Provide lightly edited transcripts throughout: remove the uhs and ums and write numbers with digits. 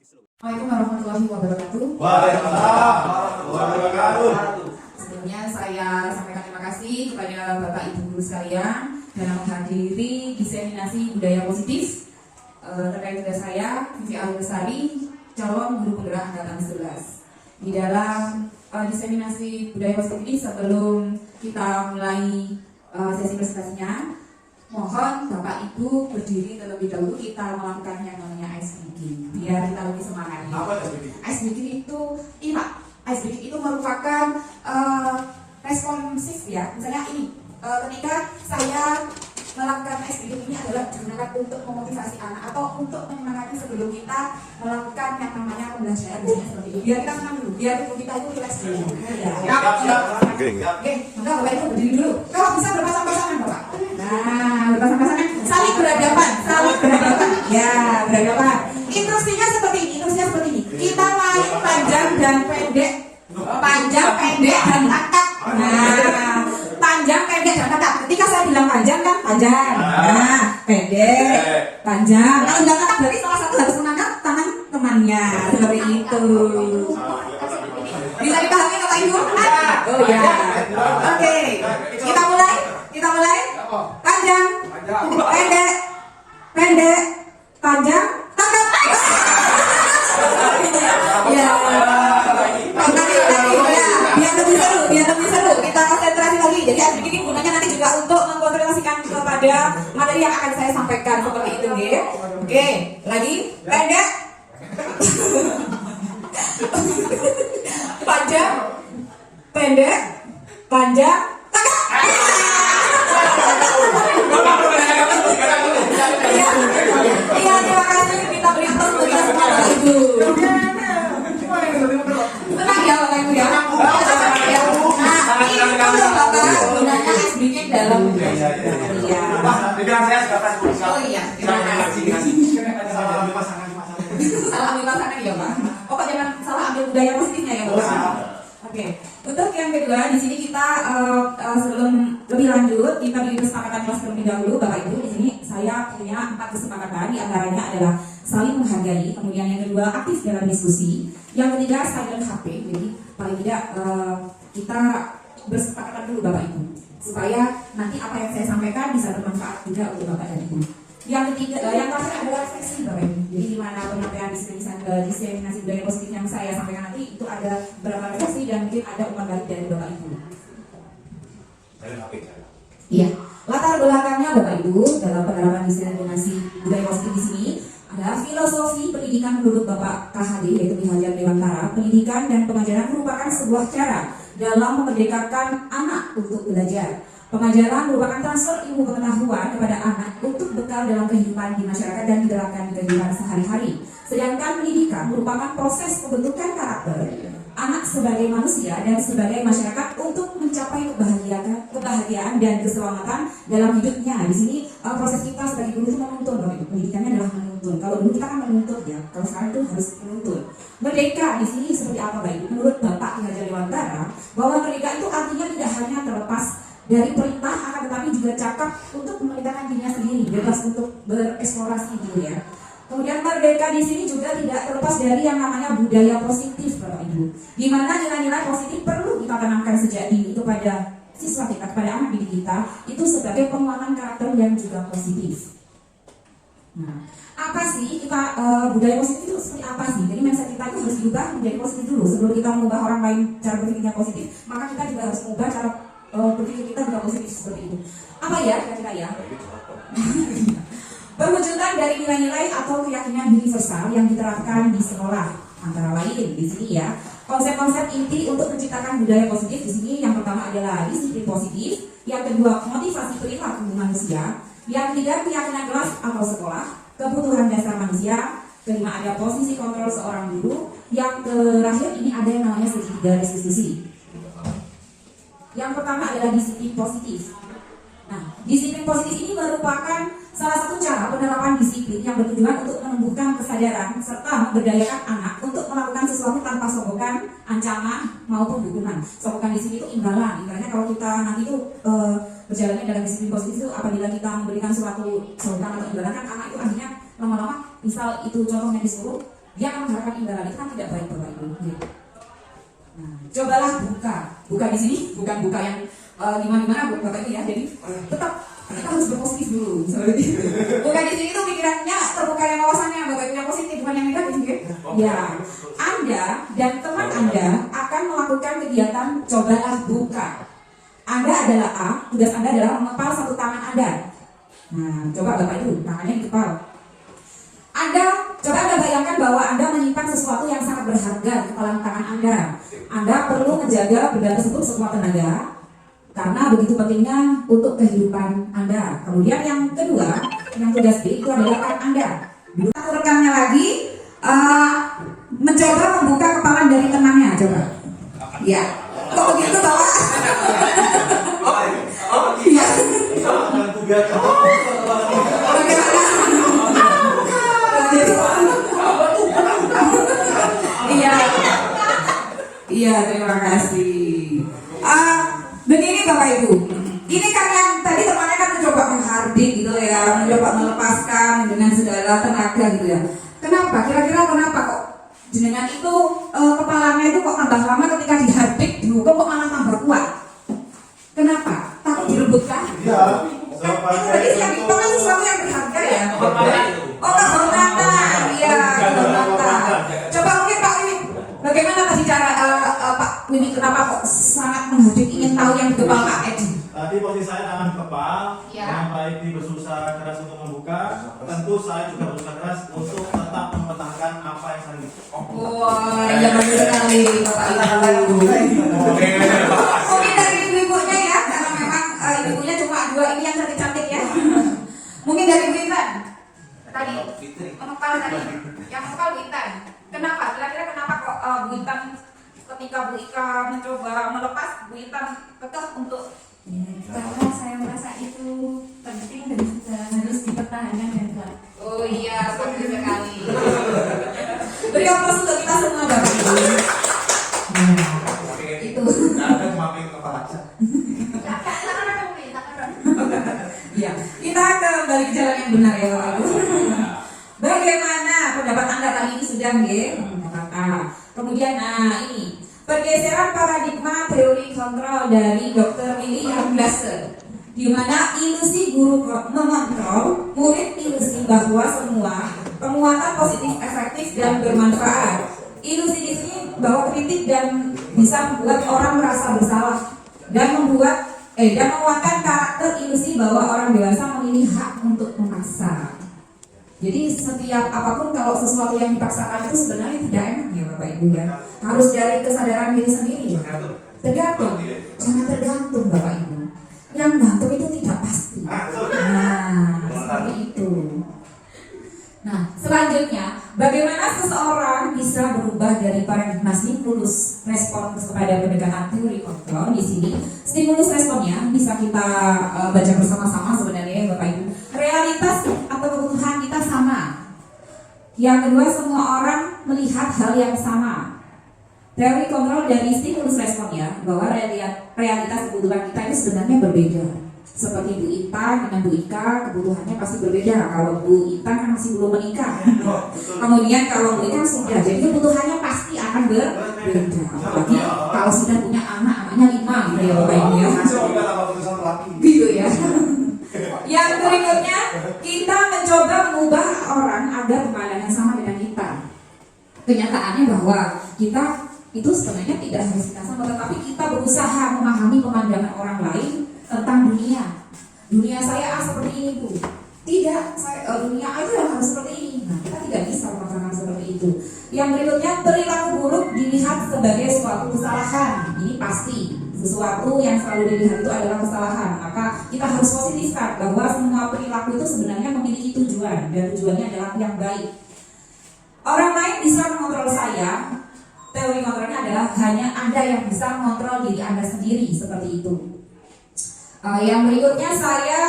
Assalamualaikum warahmatullahi wabarakatuh. Waalaikumsalam warahmatullahi wabarakatuh. Sebelumnya saya sampaikan terima kasih kepada Bapak Ibu guru sekalian dalam menghadiri diseminasi budaya positif terkait tugas saya, Vivi Al-Lestari, calon guru penggerak angkatan 11. Di dalam diseminasi budaya positif ini, sebelum kita mulai sesi presentasinya, mohon Bapak Ibu berdiri terlebih dahulu, kita melakukan yang namanya ice breaking biar kita lebih semangat. Apa ice breaking? Ice breaking itu, ini Pak, ice breaking itu merupakan responsif ya. Misalnya ini, ketika saya melakukan ice breaking ini adalah digunakan untuk memotivasi anak atau untuk menyemangati sebelum kita melakukan yang namanya pembelajaran, misalnya seperti itu. Biar kita senang dulu, biar tubuh kita itu relax dulu. Ya. Oke, maka Bapak Ibu berdiri dulu. Kalau bisa berpasang-pasangan Bapak. Nah, berpasang-pasangan, saling berhadapan. Ya, berhadapan. Instruksinya seperti ini, kita main panjang dan pendek, dan akak. Nah, panjang, pendek, dan akak. Ketika saya bilang panjang kan panjang, nah pendek, panjang. Kalau bilang akak berarti salah satu harus mengangkat tangan temannya, seperti itu. Bisa dipahami Bapak Ibu? Oh ya. Oke, kita mulai. Panjang, pendek, panjang, akak. Ya, biar lebih seru, kita konsentrasi lagi. Jadi ice breaking gunanya nanti juga untuk mengkonsentrasikan kepada materi yang akan saya sampaikan seperti itu, ya. Oke, lagi pendek, panjang, tegak. Iya, terima kasih. Kita beri aplaus untuk kita semua Bapak Ibu. Tenang ya Bapak Ibu ya. Nah, ini loh Bapak, gunanya ice breaking dalam budaya. Bilang saya sebatas Oh iya, terima kasih. Salah ambil pasangan ya Pak. Pokok jangan salah ambil budaya positifnya ya Bapak. Oke, untuk yang kedua di sini kita sebelum lebih lanjut kita beri kesepakatan kelas terlebih dahulu Bapak Ibu. Di sini saya punya 4 kesepakatan, di antaranya adalah saling menghargai, kemudian yang kedua aktif dalam diskusi, yang ketiga silent HP. Jadi paling tidak kita bersepakatan dulu Bapak Ibu supaya nanti apa yang saya sampaikan bisa bermanfaat juga untuk Bapak dan Ibu. Yang ketiga, yang terakhir adalah refleksi Bapak Ibu. Jadi di mana penyampaian diseminasi budaya positif yang saya sampaikan nanti itu ada beberapa refleksi dan mungkin ada umpan balik dari Bapak Ibu. Iya. Latar belakangnya Bapak Ibu dalam penerapan diseminasi budaya positif di sini adalah filosofi pendidikan menurut Bapak KHD yaitu Ki Hajar Dewantara. Pendidikan dan pengajaran merupakan sebuah cara dalam memerdekakan anak untuk belajar. Pengajaran merupakan transfer ilmu pengetahuan kepada anak untuk bekal dalam kehidupan di masyarakat dan diterapkan di kehidupan sehari-hari. Sedangkan pendidikan merupakan proses pembentukan karakter anak sebagai manusia dan sebagai masyarakat untuk mencapai kebahagiaan dan keselamatan dalam hidupnya. Di sini proses kita sebagai guru itu menuntun, pendidikannya adalah menuntun. Kalau dulu kita kan menuntut ya, kalau sekarang itu harus menuntun. Merdeka di sini seperti apa Bapak? Menurut Bapak Ki Hajar Dewantara, bahwa merdeka itu artinya tidak hanya terlepas dari perintah, akan tetapi juga cakap untuk memerintahkan dirinya sendiri, bebas untuk bereksplorasi gitu ya. Kemudian merdeka di sini juga tidak terlepas dari yang namanya budaya positif Bapak Ibu, di mana nilai-nilai positif perlu kita tanamkan sejak dini kepada siswa kita, kepada anak didik kita, itu sebagai penguatan karakter yang juga positif. Nah, apa sih kita budaya positif itu seperti apa sih? Jadi mindset kita itu harus diubah menjadi positif dulu sebelum kita mengubah orang lain cara berpikirnya positif, maka kita juga harus mengubah cara berpikir kita juga positif seperti itu. Apa ya kira-kira ya? Perwujudan dari nilai-nilai atau keyakinan universal yang diterapkan di sekolah, antara lain di sini ya. Konsep-konsep inti untuk menciptakan budaya positif di sini yang pertama adalah disiplin positif, yang kedua motivasi perilaku manusia, yang ketiga keyakinan kelas atau sekolah, kebutuhan dasar manusia, kelima ada posisi kontrol seorang guru, yang terakhir ini ada yang namanya segitiga restitusi. Yang pertama adalah disiplin positif. Nah, disiplin positif ini merupakan salah satu cara penerapan disiplin yang bertujuan untuk menumbuhkan kesadaran serta memberdayakan anak untuk melakukan sesuatu tanpa sogokan, ancaman maupun dukungan. Sogokan di sini itu imbalan. Ibaratnya kalau kita nanti itu berjalannya dalam disiplin positif itu apabila kita memberikan suatu sogokan atau imbalan kan anak itu akhirnya lama-lama misal itu contohnya disuruh yang mengharapkan imbalan itu kan tidak baik Bapak Ibu. Nah, cobalah buka di sini, bukan buka yang gimana Bapak Ibu ya. Jadi tetap kita harus berpositif dulu. Seperti itu. Bukan di sini tuh pikirannya terbuka yang wawasannya Bapak Ibu yang positif, bukan yang negatif gitu. Ya, Anda dan teman Anda akan melakukan kegiatan cobalah buka. Anda adalah A, tugas Anda adalah mengepal satu tangan Anda. Nah, coba Bapak Ibu, tangannya dikepal. Coba Anda bayangkan bahwa Anda menyimpan sesuatu yang sangat berharga di kepala tangan Anda. Anda perlu menjaga benda tersebut sekuat tenaga, karena begitu pentingnya untuk kehidupan Anda. Kemudian yang kedua, yang tugas B itu adalah tangan Anda. Satu rekannya lagi, mencoba membuka kepala dari temannya, coba. Ya, kok begitu Bapak? Iya. Iya, terima kasih. Begini Bapak Ibu, ini kan yang tadi temannya kan mencoba menghardik gitu ya, mencoba melepaskan dengan segala tenaga gitu ya. Kenapa? Kira-kira kenapa kok jenengan itu kepalanya itu kok tambah lama ketika dihardik, dihukum kok malah tambah kuat? Kenapa? Takut direbutkan? Iya. Itu tadi yang itu kan sesuatu yang berharga ya. Oh, kehormatan, iya kehormatan. Coba mungkin Pak Wiwi, bagaimana tadi cara Pak Wiwi kenapa kok sangat menghardik ingin tahu yang di kepala Pak Edi? Tadi posisi saya tangan kepal, Ya. yang Pak Edi berusaha keras untuk membuka. Tentu saya juga berusaha keras untuk tetap mempertahankan apa yang saya miliki. Wah, iya bagus sekali Bapak Ibu. Mungkin dari ibu-ibunya ya, karena memang ibu-ibunya cuma dua ini yang cantik-cantik ya. Mungkin dari Bu Intan. Tadi mengepal tadi, yang mengepal Bu Intan. Kenapa? Kira-kira kenapa kok Bu Intan ketika Bu Ika mencoba melepas, Bu Intan kekeh untuk Karena saya merasa itu penting dan juga harus dipertahankan dan kuat. oh iya, bagus sekali. Beri aplaus untuk kita semua Bapak Ibu. Itu. Ada maafin kepala. Ya, kita kembali ke jalan yang benar ya Bapak Ibu. Bagaimana pendapat Anda kali ini sudah nggih? Kemudian ini pergeseran paradigma teori kontrol dari Dr. William Glasser, di mana ilusi guru mengontrol murid ilusi bahwa semua penguatan positif efektif dan bermanfaat. Ilusi di sini bahwa kritik dan bisa membuat orang merasa bersalah dan menguatkan karakter ilusi bahwa orang dewasa memilih hak untuk memaksa. Jadi setiap apapun kalau sesuatu yang dipaksakan itu sebenarnya tidak enak ya Bapak Ibu ya. Harus dari kesadaran diri sendiri. Tergantung, jangan tergantung Bapak Ibu. Yang gantung itu tidak pasti. Nah, seperti itu. Nah, selanjutnya, bagaimana seseorang bisa berubah dari paradigma stimulus respons kepada pendekatan teori kontrol? Di sini, stimulus responnya bisa kita baca bersama-sama sebenarnya ya Bapak Ibu. Realitas atau kebutuhan kita sama. Yang kedua, semua orang melihat hal yang sama. Teori kontrol dari stimulus responnya bahwa realitas kebutuhan kita itu sebenarnya berbeda. Seperti Bu Intan dengan Bu Ika, kebutuhannya pasti berbeda. Kalau Bu Intan kan masih belum menikah. Kemudian kalau Bu Ika sudah, jadi kebutuhannya pasti akan berbeda. Apalagi kalau sudah punya anak, anaknya 5 gitu ya Bapak Ibu ya. Gitu ya. Yang berikutnya, kita mencoba mengubah orang agar pandangan sama dengan kita. Kenyataannya bahwa kita itu sebenarnya tidak harus kita sama, tetapi kita berusaha memahami pemandangan orang lain tentang dunia. Dunia saya seperti ini Bu. Tidak, dunia itu yang harus seperti ini. Nah, kita tidak bisa memaksakan seperti itu. Yang berikutnya, perilaku buruk dilihat sebagai suatu kesalahan. Ini pasti. Sesuatu yang selalu dilihat itu adalah kesalahan. Maka kita harus positifkan bahwa semua perilaku itu sebenarnya memiliki tujuan, dan tujuannya adalah yang baik. Orang lain bisa mengontrol saya. Teori kontrolnya adalah hanya Anda yang bisa mengontrol diri Anda sendiri, seperti itu. Yang berikutnya, saya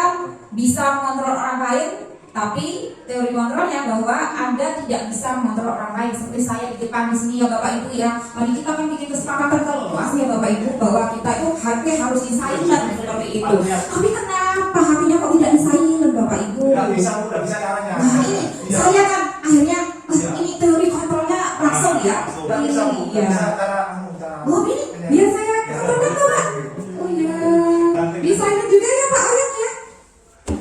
bisa mengontrol orang lain, tapi teori kontrolnya bahwa Anda tidak bisa mengontrol orang lain. Seperti saya di depan di sini ya Bapak Ibu ya. Tadi kita kan bikin kesepakatan kelas ya Bapak Ibu bahwa kita itu hati harus di-silent seperti itu. Tapi kenapa hatinya kok tidak di-silent Bapak Ibu? Nggak bisa caranya. Nah ini, saya kan akhirnya ini teori kontrol ya. Nggak bisa, Bu. Nggak Iya. bisa cara cara. Oh ini biar saya kontrolkan tuh Pak. Oh iya. Bisa juga ya Pak Oyang ya.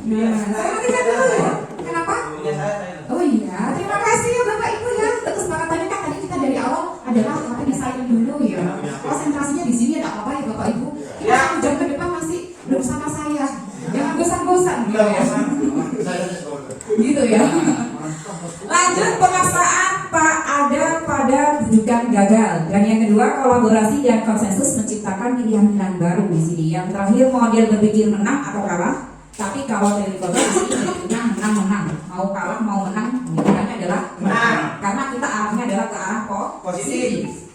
Nah, saya matikan dulu ya. Kenapa? Oh iya, terima kasih ya Bapak Ibu ya. Kesepakatannya kan tadi kita dari awal adalah HP di silent dulu ya. Konsentrasinya di sini ada apa ya Bapak Ibu? Kita 1 jam ke depan masih bersama saya. Jangan bosan-bosan gitu ya. Gitu ya. Lanjut pemaksaan Pak ada pada rujukan gagal. Dan yang kedua kolaborasi dan konsensus menciptakan pilihan-pilihan baru di sini. Yang terakhir model berpikir menang atau kalah. Tapi kalau dari kota di sini berpikirnya menang-menang. Mau kalah mau menang, pilihannya adalah menang. Karena kita arahnya adalah ke arah positif.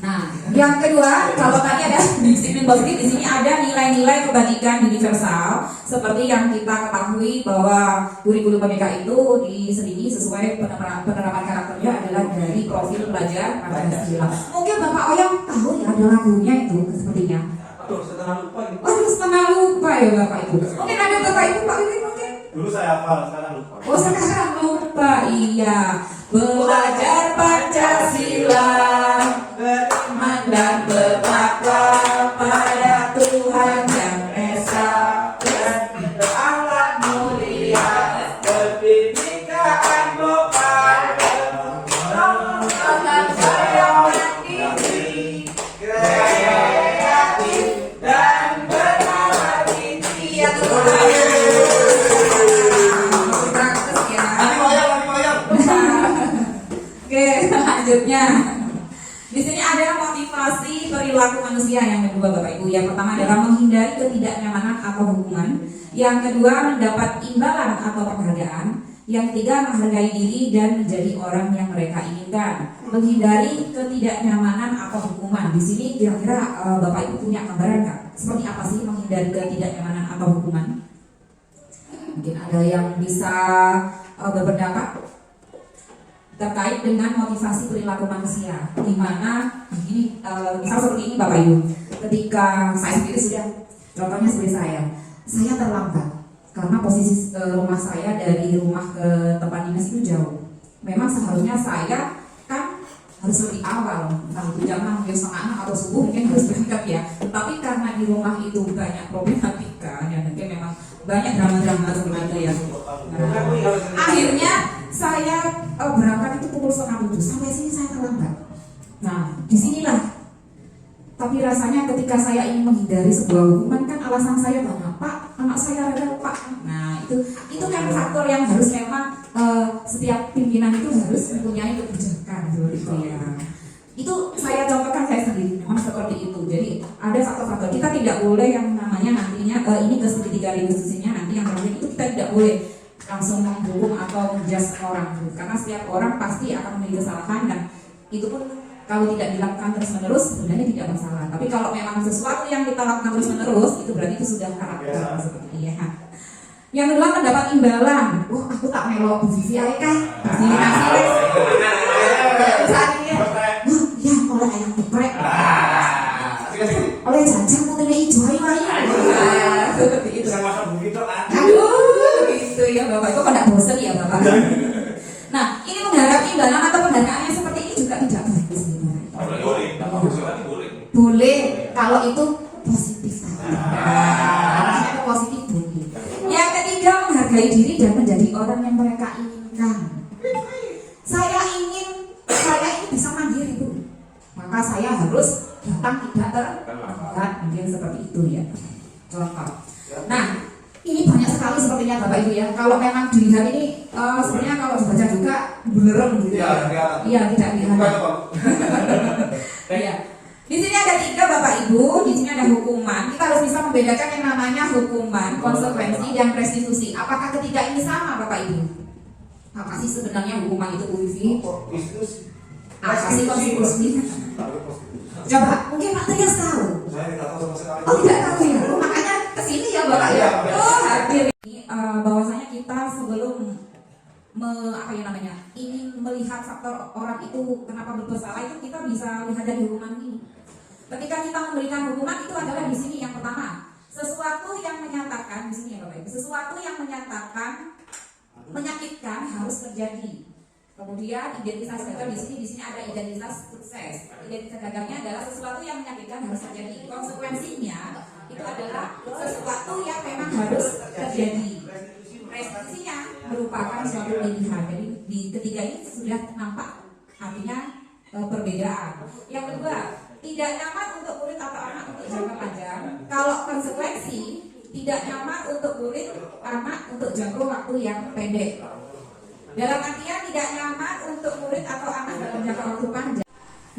Nah, yang kedua, kalau tadi ada disiplin positif, di sini ada nilai-nilai kebaikan universal seperti yang kita ketahui bahwa kurikulum PBK itu diselidiki sesuai penerapan karakternya adalah dari profil pelajar Pancasila. Mungkin Bapak Oyang tahu ya ada lagunya itu sepertinya. Aduh, setengah lupa ya Bapak Ibu. Mungkin ada Bapak Ibu Pak Wiwi mungkin. Dulu saya hafal, sekarang lupa. Oh sekarang lupa, iya. Belajar Pancasila, beriman dan bertakwa pada Tuhan yang Esa dan berakhlak mulia, berbicara global, dengan saya mandiri, kreatif dan berhati ya Tuhan. Oke, selanjutnya di sini ada motivasi perilaku manusia yang kedua Bapak Ibu. Yang pertama adalah menghindari ketidaknyamanan atau hukuman. Yang kedua mendapat imbalan atau penghargaan. Yang ketiga menghargai diri dan menjadi orang yang mereka inginkan. Menghindari ketidaknyamanan atau hukuman. Di sini kira-kira Bapak Ibu punya gambaran nggak? Seperti apa sih menghindari ketidaknyamanan atau hukuman? Mungkin ada yang bisa berpendapat terkait dengan motivasi perilaku manusia, di mana ini misal seperti ini Bapak Ibu, ketika saya sendiri sudah, contohnya seperti saya terlambat karena posisi rumah saya dari rumah ke tempat dinas itu jauh. Memang seharusnya saya kan harus lebih awal, entah itu jam 6 mungkin setengah 6 atau subuh mungkin harus berangkat ya. Tapi karena di rumah itu banyak problematika, ya mungkin memang banyak drama-drama seperti itu ya. Nah, akhirnya saya berangkat itu pukul 6:30, sampai sini saya terlambat. Nah, disinilah. Tapi rasanya ketika saya ingin menghindari sebuah hukuman kan alasan saya banyak, Pak, anak saya ada Pak. Nah, itu kan faktor yang harus memang setiap pimpinan itu harus mempunyai kebijakan seperti itu ya. Itu saya contohkan saya sendiri memang seperti itu. Jadi ada faktor-faktor kita tidak boleh yang namanya nantinya ini ketika diskusinya nanti yang terakhir itu kita tidak boleh langsung menghukum atau menjudge orang, karena setiap orang pasti akan memiliki kesalahan dan itu pun kalau tidak dilakukan terus-menerus sebenarnya tidak masalah. Tapi kalau memang sesuatu yang kita lakukan terus-menerus itu berarti itu sudah karakter seperti ini ya. Yang kedua mendapat imbalan. Wah, aku tak melo Bu Vivi ae kah? Dikasih wes. Misalnya, ya oleh ayam geprek. Oleh jajan putih hijau ayo. Seperti itu. Aduh, gitu ya Bapak. Itu pada bosan ya Bapak. Nah, ini mengharap imbalan atau penghargaan yang seperti ini juga tidak bagus. Boleh kalau itu positif tadi. Arahnya itu positif boleh. Yang ketiga menghargai diri dan menjadi orang yang mereka inginkan. Saya ingin bisa mandiri Bu. Maka saya harus datang tidak terlambat, mungkin seperti itu ya. Contoh. Nah, ini banyak sekali sepertinya Bapak Ibu ya. Kalau memang dilihat ini sebenarnya kalau dibaca juga belerem gitu ya. Iya, tidak dilihat. Iya. Di sini ada 3 Bapak Ibu, di sini ada hukuman. Kita harus bisa membedakan yang namanya hukuman, konsekuensi, dan restitusi. Apakah ketiga ini sama Bapak Ibu? Apa sih sebenarnya hukuman itu Bu Vivi? Apa sih konstitusi? Coba, mungkin Pak Trias tahu. Saya tidak tahu sama sekali. Oh tidak tahu ya, makanya kesini ya Bapak ya. Oh hadir. Bahwasanya kita sebelum ingin melihat faktor orang itu kenapa bersalah itu kita bisa lihat dari hukuman ini. Ketika kita memberikan hukuman itu adalah di sini yang pertama sesuatu yang menyatakan di sini ya Bapak Ibu, sesuatu yang menyatakan menyakitkan harus terjadi. Kemudian identitas gagal di sini ada identitas sukses. Identitas gagalnya adalah sesuatu yang menyakitkan harus terjadi. Konsekuensinya itu adalah sesuatu yang memang harus terjadi. Restitusinya merupakan suatu pilihan. Jadi di ketiga ini sudah nampak artinya perbedaan. Yang kedua, tidak nyaman untuk murid atau anak untuk jangka panjang. Kalau konsekuensi, tidak nyaman untuk murid anak untuk jangka waktu yang pendek. Dalam artian tidak nyaman untuk murid atau anak dalam jangka waktu panjang.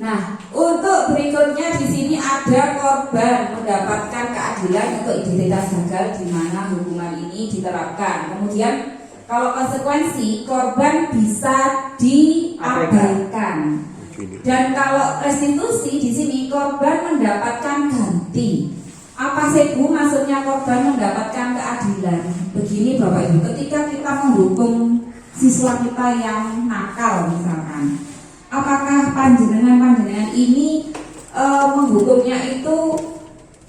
Nah, untuk berikutnya di sini ada korban mendapatkan keadilan untuk identitas gagal di mana hukuman ini diterapkan. Kemudian kalau konsekuensi, korban bisa diabaikan. Dan kalau restitusi di sini korban mendapatkan ganti. Apa sih Bu maksudnya korban mendapatkan keadilan? Begini Bapak Ibu, ketika kita menghukum siswa kita yang nakal misalkan, apakah panjenengan ini menghukumnya itu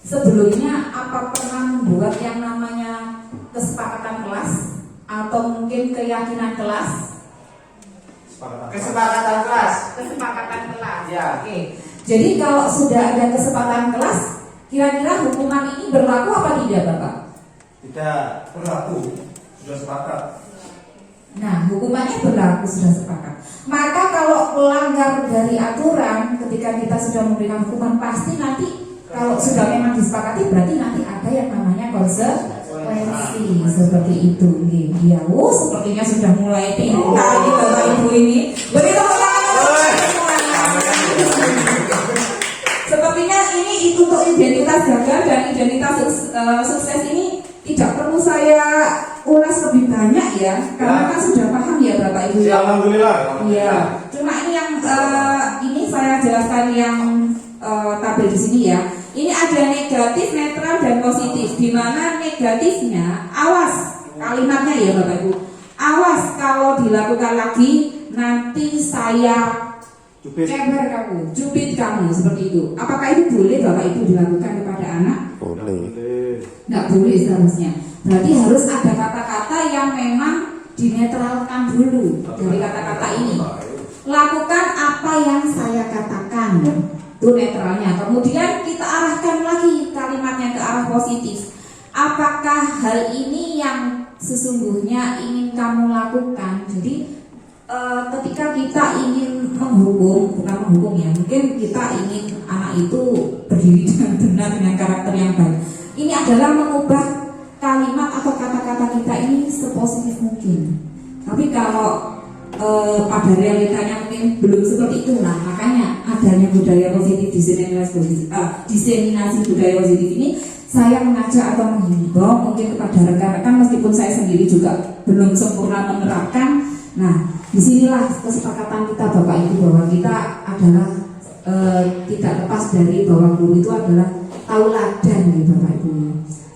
sebelumnya apa pernah membuat yang namanya kesepakatan kelas atau mungkin keyakinan kelas? Kesepakatan kelas. Kesepakatan kelas. Ya. Oke. Jadi kalau sudah ada kesepakatan kelas, kira-kira hukuman ini berlaku apa tidak, Bapak? Tidak. Berlaku, sudah sepakat. Nah, hukumannya berlaku sudah sepakat. Maka kalau melanggar dari aturan, ketika kita sudah memberikan hukuman, pasti nanti kalau sudah memang disepakati, berarti nanti ada yang namanya konsekuensi seperti itu. Ya, sepertinya sudah mulai pintar nih Bapak Ibu ini. Beri tepuk tangan semuanya. Sepertinya ini untuk identitas gagal dan identitas sukses ini tidak perlu saya ulas lebih banyak ya, karena kan sudah paham ya Bapak Ibu. Alhamdulillah. Iya. Cuma ini yang ini saya jelaskan yang tabel di sini ya. Ini ada negatif, netral dan positif. Di mana negatifnya, awas kalimatnya ya Bapak Ibu. Awas kalau dilakukan lagi nanti saya ceber kamu, cubit kamu seperti itu. Apakah itu boleh Bapak Ibu dilakukan kepada anak? Boleh. Nggak boleh seharusnya. Berarti harus ada kata-kata yang memang dinetralkan dulu dari kata-kata ini. Lakukan apa yang saya katakan, itu netralnya. Kemudian kita arahkan lagi kalimatnya ke arah positif. Apakah hal ini yang sesungguhnya ingin kamu lakukan? Jadi ketika kita ingin menghukum, bukan menghukum ya, mungkin kita ingin anak itu berdiri dengan benar dengan karakter yang baik. Ini adalah mengubah kalimat atau kata-kata kita ini sepositif mungkin. Tapi kalau pada realitanya mungkin belum seperti itu, nah makanya adanya budaya positif, diseminasi budaya positif ini, saya mengajak atau menghimbau mungkin kepada rekan-rekan, meskipun saya sendiri juga belum sempurna menerapkan. Nah, disinilah kesepakatan kita Bapak Ibu bahwa kita adalah tidak lepas dari bahwa guru itu adalah tauladan nih Bapak Ibu.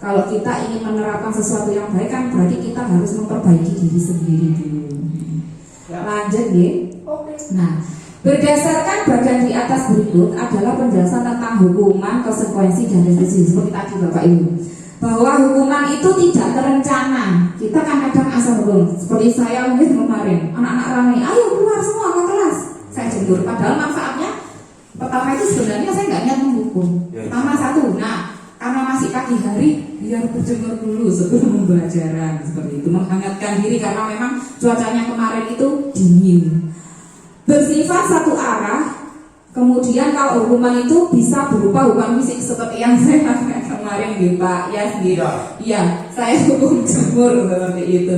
Kalau kita ingin menerapkan sesuatu yang baik kan berarti kita harus memperbaiki diri sendiri dulu. Lanjut ya. Nah, berdasarkan bagian di atas berikut adalah penjelasan tentang hukuman, konsekuensi dan restitusi seperti tadi Bapak Ibu. Bahwa hukuman itu tidak terencana. Kita kan kadang asal hukum. Seperti saya mungkin kemarin, anak-anak ramai, ayo keluar semua ke kelas. Saya jemur. Padahal manfaatnya pertama itu sebenarnya saya nggak niat menghukum. Pertama satu, nah karena masih pagi hari, biar berjemur dulu sebelum pembelajaran seperti itu, menghangatkan diri karena memang cuacanya kemarin itu dingin. Bersifat satu arah. Kemudian kalau hukuman itu bisa berupa hukuman fisik seperti yang saya lakukan kemarin di Pak Yas di, ya saya hukum jemur seperti itu.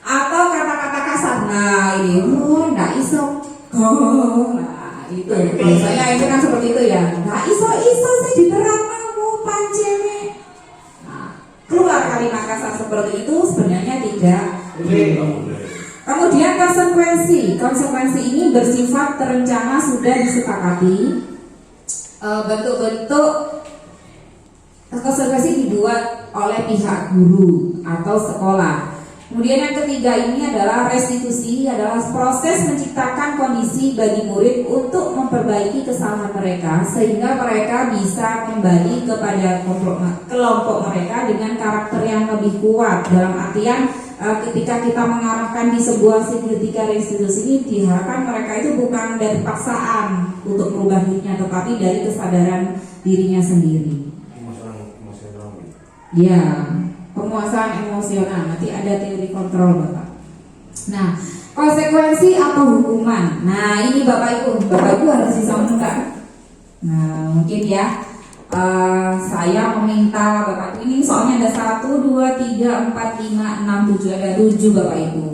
Atau kata-kata kasar, nah ini, nggak iso, nah itu biasanya itu kan seperti itu ya, nggak iso saya diterang kamu pancene. Nah, keluar kalimat kasar seperti itu sebenarnya tidak. Kemudian konsekuensi ini bersifat terencana, sudah disepakati. Bentuk-bentuk konsekuensi dibuat oleh pihak guru atau sekolah. Kemudian yang ketiga ini adalah restitusi, adalah proses menciptakan kondisi bagi murid untuk memperbaiki kesalahan mereka sehingga mereka bisa kembali kepada kelompok mereka dengan karakter yang lebih kuat, dalam artian ketika kita mengarahkan di sebuah signifikan restitusi ini, diharapkan mereka itu bukan dari paksaan untuk merubah dirinya, tetapi dari kesadaran dirinya sendiri. Ya, penguasaan emosional. Nanti ada teori kontrol, Bapak. Nah, konsekuensi atau hukuman. Nah, ini Bapak Ibu harus bisa menentukan. Nah, mungkin ya, saya meminta Bapak ini soalnya ada 1, 2, 3, 4, 5, 6, 7, ada 7 Bapak Ibu.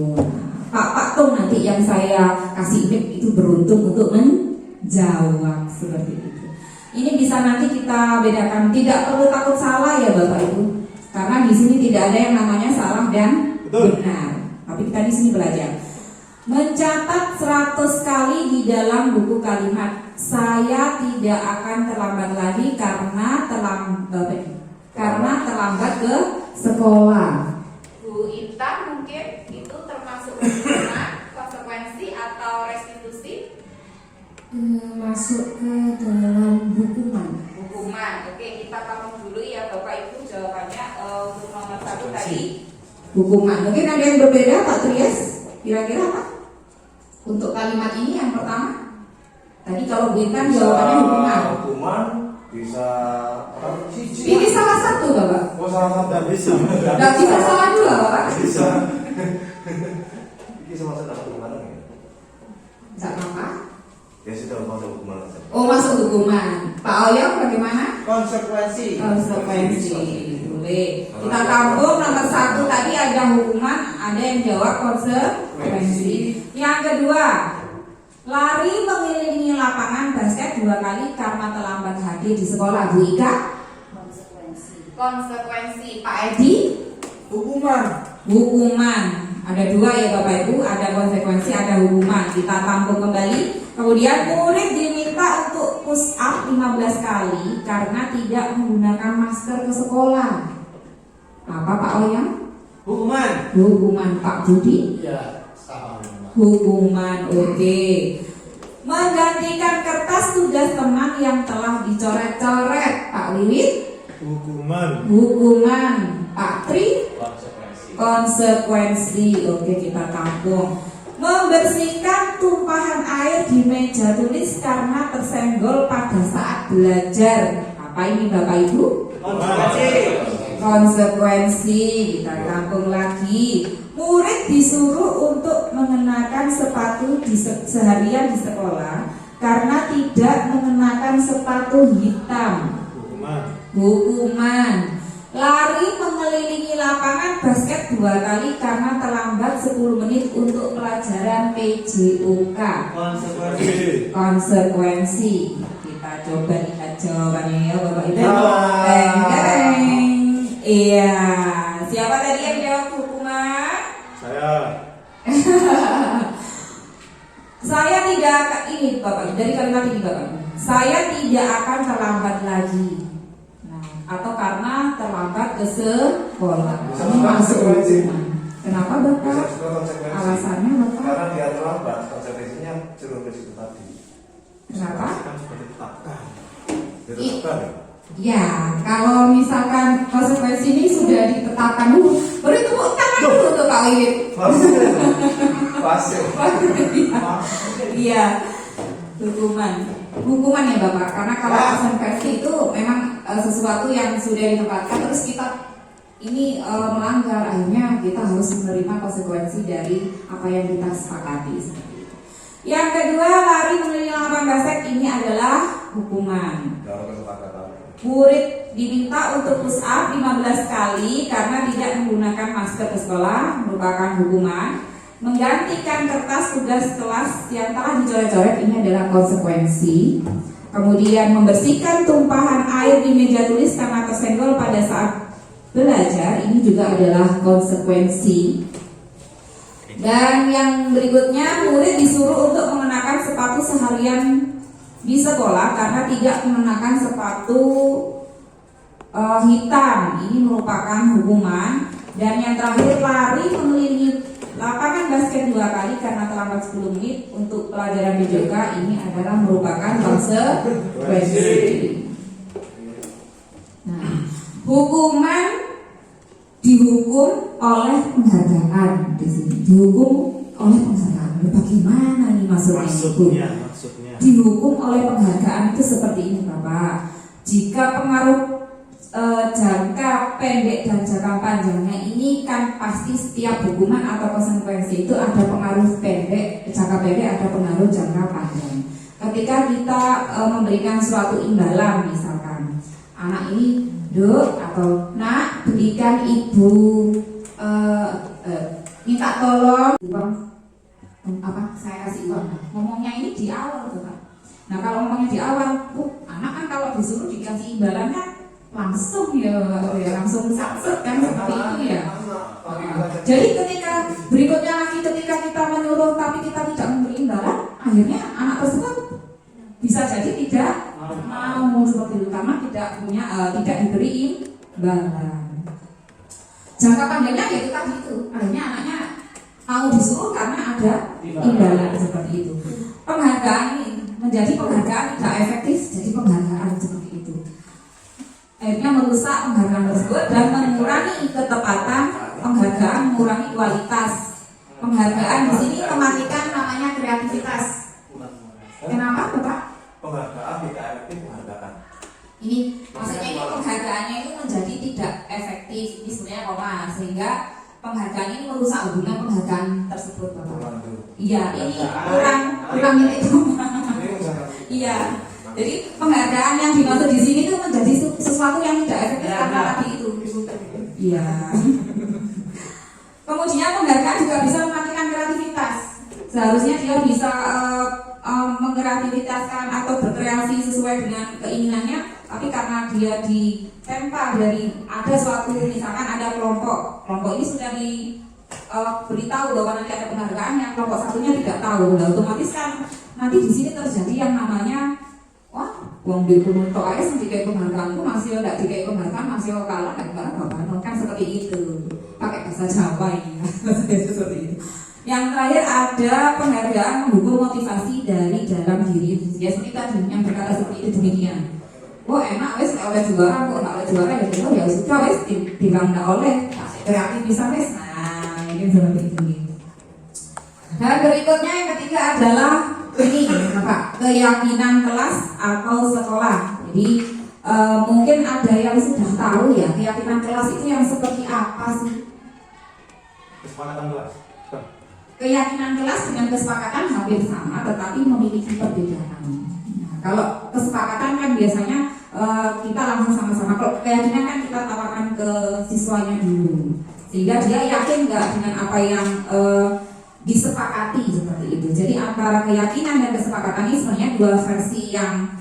Nah, Pak tuh nanti yang saya kasih itu beruntung untuk menjawab seperti itu. Ini bisa nanti kita bedakan, tidak perlu takut salah ya Bapak Ibu, karena di sini tidak ada yang namanya salah dan benar. Tapi kita di sini belajar mencatat 100 kali di dalam buku kalimat. Saya tidak akan terlambat lagi karena terlambat ke sekolah. Bu Intan mungkin itu termasuk hukuman, konsekuensi atau restitusi? Masuk ke dalam hukuman. Hukuman. Oke, kita tampung dulu ya Bapak Ibu jawabannya untuk nomor 1 tadi. Hukuman. Mungkin ada yang berbeda Pak Trias? Kira-kira apa? Untuk kalimat ini yang pertama. Tadi kalau Bu Intan jawabannya hukuman. Hukuman bisa Pilih salah satu Bapak. Oh, salah satu. Tidak bisa. Nggak bisa salah dua Bapak. Bisa. Ini sama saya dapat hukuman ya? Nggak apa-apa. Ya sudah masuk hukuman. Oh, masuk hukuman. Pak Oyong bagaimana? Konsekuensi. Konsekuensi. Boleh. Kita tampung nomor 1 tadi ada hukuman, ada yang jawab konsekuensi. Yang kedua, lari mengelilingi lapangan basket 2 kali karena terlambat hadir di sekolah. Bu Ika? Konsekuensi. Pak Edi? Hukuman. Hukuman. Ada 2 ya Bapak Ibu, ada konsekuensi, ada hukuman. Kita tampung kembali. Kemudian murid diminta untuk push up 15 kali karena tidak menggunakan masker ke sekolah. Apa Pak Oyang? Hukuman. Hukuman. Pak Budi? Ya, sama. Hukuman. Oke. Menggantikan kertas tugas teman yang telah dicoret-coret. Pak Liwit? Hukuman. Hukuman. Pak Tri? Konsekuensi. Konsekuensi. Oke, kita tampung. Membersihkan tumpahan air di meja tulis karena tersenggol pada saat belajar. Apa ini Bapak Ibu? Konsekuensi. Konsekuensi. Kita tampung lagi. Murid disuruh untuk mengenakan sepatu seharian di sekolah karena tidak mengenakan sepatu hitam. Hukuman. Hukuman. Lari mengelilingi lapangan basket 2 kali karena terlambat 10 menit untuk pelajaran PJOK. Konsekuensi. Konsekuensi. Kita coba lihat jawabannya ya Bapak Ibu. Nah. Teng, teng. Iya. Siapa tadi yang jawab hukuman? Saya. Saya tidak ini Bapak, dari kalimat ini Bapak. Saya tidak akan terlambat lagi. Nah, atau karena terlambat ke sekolah. Ini masuk hukuman. Kenapa Bisa Bapak? juga konsekuensi. Alasannya Bapak? Karena dia terlambat, konsekuensinya jeruk ke situ tadi. Kenapa? Kan sudah ditetapkan. Ditetapkan ya? Ya, kalau misalkan konsekuensi ini sudah ditetapkan dulu, beri tepuk tangan dulu untuk Pak Wiwit. Pas ya. Iya, hukuman ya Bapak. Karena kalau konsekuensi itu memang sesuatu yang sudah ditempatkan, terus kita ini melanggar, akhirnya kita harus menerima konsekuensi dari apa yang kita sepakati. Yang kedua, lari mengelilingi lapangan basket ini adalah hukuman. Dalam kesepakatan. Murid diminta untuk push up 15 kali karena tidak menggunakan masker ke sekolah, merupakan hukuman. Menggantikan kertas tugas kelas yang telah dicoret-coret ini adalah konsekuensi. Kemudian membersihkan tumpahan air di meja tulis karena tersenggol pada saat belajar ini juga adalah konsekuensi. Dan yang berikutnya, murid disuruh untuk mengenakan sepatu seharian di sekolah karena tidak mengenakan sepatu hitam. Ini merupakan hukuman. Dan yang terakhir, lari mengelilingi lapangan basket 2 kali karena terlambat 10 menit untuk pelajaran BJK. Ini adalah merupakan konsekuensi. Nah, hukuman dihukum oleh penghargaan di sini. Dihukum oleh penghargaan. Bagaimana ini maksudnya? Maksudnya. Dihukum oleh penghargaan itu seperti ini Bapak. Jika pengaruh jangka pendek dan jangka panjangnya ini kan pasti setiap hukuman atau konsekuensi itu ada pengaruh pendek, jangka pendek ada pengaruh jangka panjang. Ketika kita memberikan suatu imbalan, misalkan anak ini dok atau nak berikan ibu minta tolong uang apa saya kasih uang. Ngomongnya ini di awal Bapak. Nah kalau ngomongnya di awal, anak kan kalau disuruh dikasih imbalan kan langsung langsung sakset kan seperti itu ya. Jadi ketika berikutnya lagi ketika kita menyuruh tapi kita tidak memberi imbalan, akhirnya anak tersebut bisa jadi tidak mau seperti itu karena tidak diberi imbalan. Jangka panjangnya yaitu tadi itu, akhirnya anaknya mau disuruh karena ada imbalan seperti itu. Penghargaan ini menjadi penghargaan tidak efektif, jadi penghargaan seperti itu. Akhirnya merusak penghargaan tersebut dan mengurangi ketepatan penghargaan, mengurangi kualitas penghargaan. Di sini mematikan namanya kreativitas. Kenapa Bapak? Penghargaan tidak efektif penghargaan. Ini maksudnya ini penghargaannya itu menjadi tidak efektif. Ini sebenarnya koma sehingga penghargaan ini merusak hubungan penghargaan tersebut Bapak. Iya, ini kurang itu. Iya. Jadi penghargaan yang dimaksud di sini itu menjadi sesuatu yang tidak efektif karena tadi itu. Iya. Kemudian penghargaan juga bisa mematikan kreativitas. Seharusnya dia bisa mengkreativitaskan atau berkreasi sesuai dengan keinginannya, tapi karena dia ditempa dari ada suatu misalkan ada kelompok ini sudah beritahu bahwa nanti ada penghargaan yang kelompok satunya tidak tahu, nah, otomatis kan nanti di sini terjadi yang namanya wong di gunung toa es dikai penghargaan itu masih tidak dikai penghargaan masih kalah kan seperti itu pakai bahasa Jawa ini seperti itu. Yang terakhir ada penghargaan mendukung motivasi dari dalam diri ya seperti tadi yang berkata seperti itu demikian. Enak wes oleh juara, kok nggak oleh juara ya sudah wes bilang nggak oleh kreatif bisa wes. Nah ini seperti itu. Dan berikutnya yang ketiga adalah ini apa keyakinan kelas atau sekolah. Jadi mungkin ada yang sudah tahu ya keyakinan kelas itu yang seperti apa sih? Kesepakatan kelas. Keyakinan kelas dengan kesepakatan hampir sama tetapi memiliki perbedaan. Nah, kalau kesepakatan kan biasanya kita langsung sama-sama. Kalau keyakinan kan kita tawarkan ke siswanya dulu sehingga dia yakin nggak dengan apa yang disepakati seperti itu. Jadi antara keyakinan dan kesepakatan ini sebenarnya dua versi yang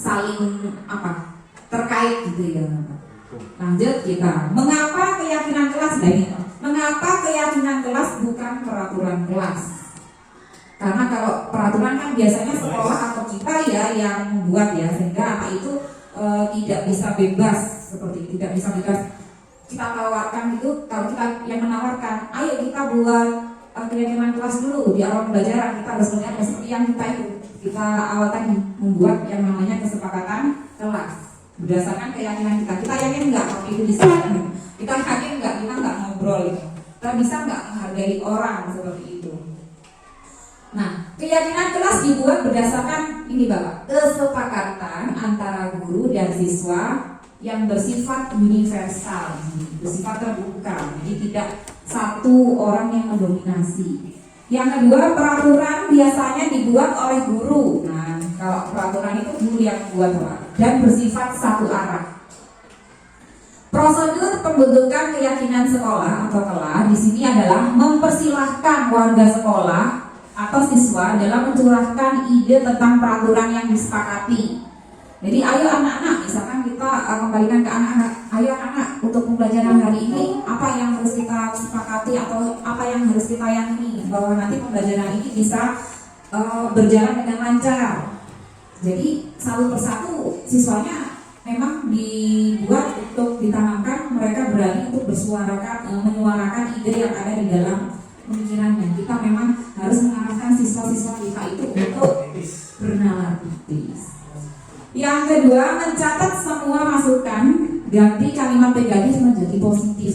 saling terkait gitu ya. Lanjut kita. Mengapa keyakinan kelas Mengapa keyakinan kelas bukan peraturan kelas? Karena kalau peraturan kan biasanya sekolah atau kita ya yang membuat ya sehingga anak itu tidak bisa bebas seperti itu, tidak bisa bebas. Kita tawarkan itu kalau kita yang menawarkan, ayo kita buat keyakinan kelas dulu di awal pembelajaran kita harus melihat seperti yang kita awal tadi membuat yang namanya kesepakatan kelas berdasarkan keyakinan kita yakin nggak kalau itu bisa kita yakin nggak kita nggak ngobrol kita bisa nggak menghargai orang seperti itu. Nah keyakinan kelas dibuat berdasarkan ini Bapak kesepakatan antara guru dan siswa yang bersifat universal, bersifat terbuka, jadi tidak satu orang yang mendominasi. Yang kedua, peraturan biasanya dibuat oleh guru. Nah, kalau peraturan itu guru yang buat dan bersifat satu arah. Prosedur pembentukan keyakinan sekolah atau kelas di sini adalah mempersilahkan warga sekolah atau siswa dalam mencurahkan ide tentang peraturan yang disepakati. Jadi ayo anak-anak, misalkan kita kembalikan ke anak-anak, ayo anak-anak untuk pembelajaran hari ini apa yang harus kita sepakati atau apa yang harus kita yakini bahwa nanti pembelajaran ini bisa berjalan dengan lancar. Jadi satu persatu siswanya memang dibuat untuk ditanamkan mereka berani untuk menyuarakan ide yang ada di dalam pemikirannya. Kita memang harus mengarahkan siswa-siswa kita itu untuk bernalar kritis. Yang kedua, mencatat semua masukan ganti kalimat negatif menjadi positif.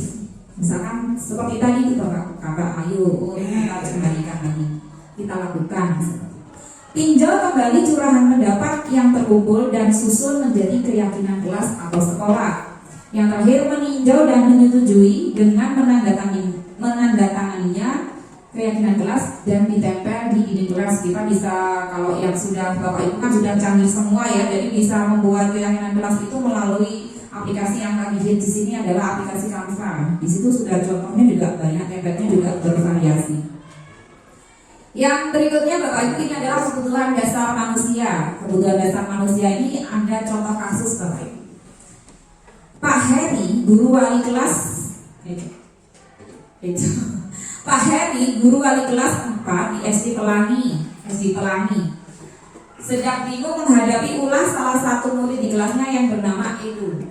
Misalkan seperti tadi itu Bapak, Kakak, ayo, ini kita harus kembalikan lagi, kita lakukan. Tinjau kembali curahan pendapat yang terkumpul dan susun menjadi keyakinan kelas atau sekolah. Yang terakhir, meninjau dan menyetujui dengan menandatanganinya keyakinan kelas dan ditempel di dinding kelas. Kita bisa, kalau yang sudah Bapak Ibu kan sudah canggih semua ya, jadi bisa membuat keyakinan kelas itu melalui aplikasi yang lagi hit di sini adalah aplikasi Canva. Di situ sudah contohnya juga banyak, tempelnya juga bervariasi. Yang berikutnya Bapak Ibu, ini adalah kebutuhan dasar manusia. Kebutuhan dasar manusia ini ada contoh kasus Bapak Ibu. Pak Heri, guru wali kelas Pak Heri, guru wali kelas 4 di SD Pelangi, sedang bingung menghadapi ulah salah satu murid di kelasnya yang bernama Edo.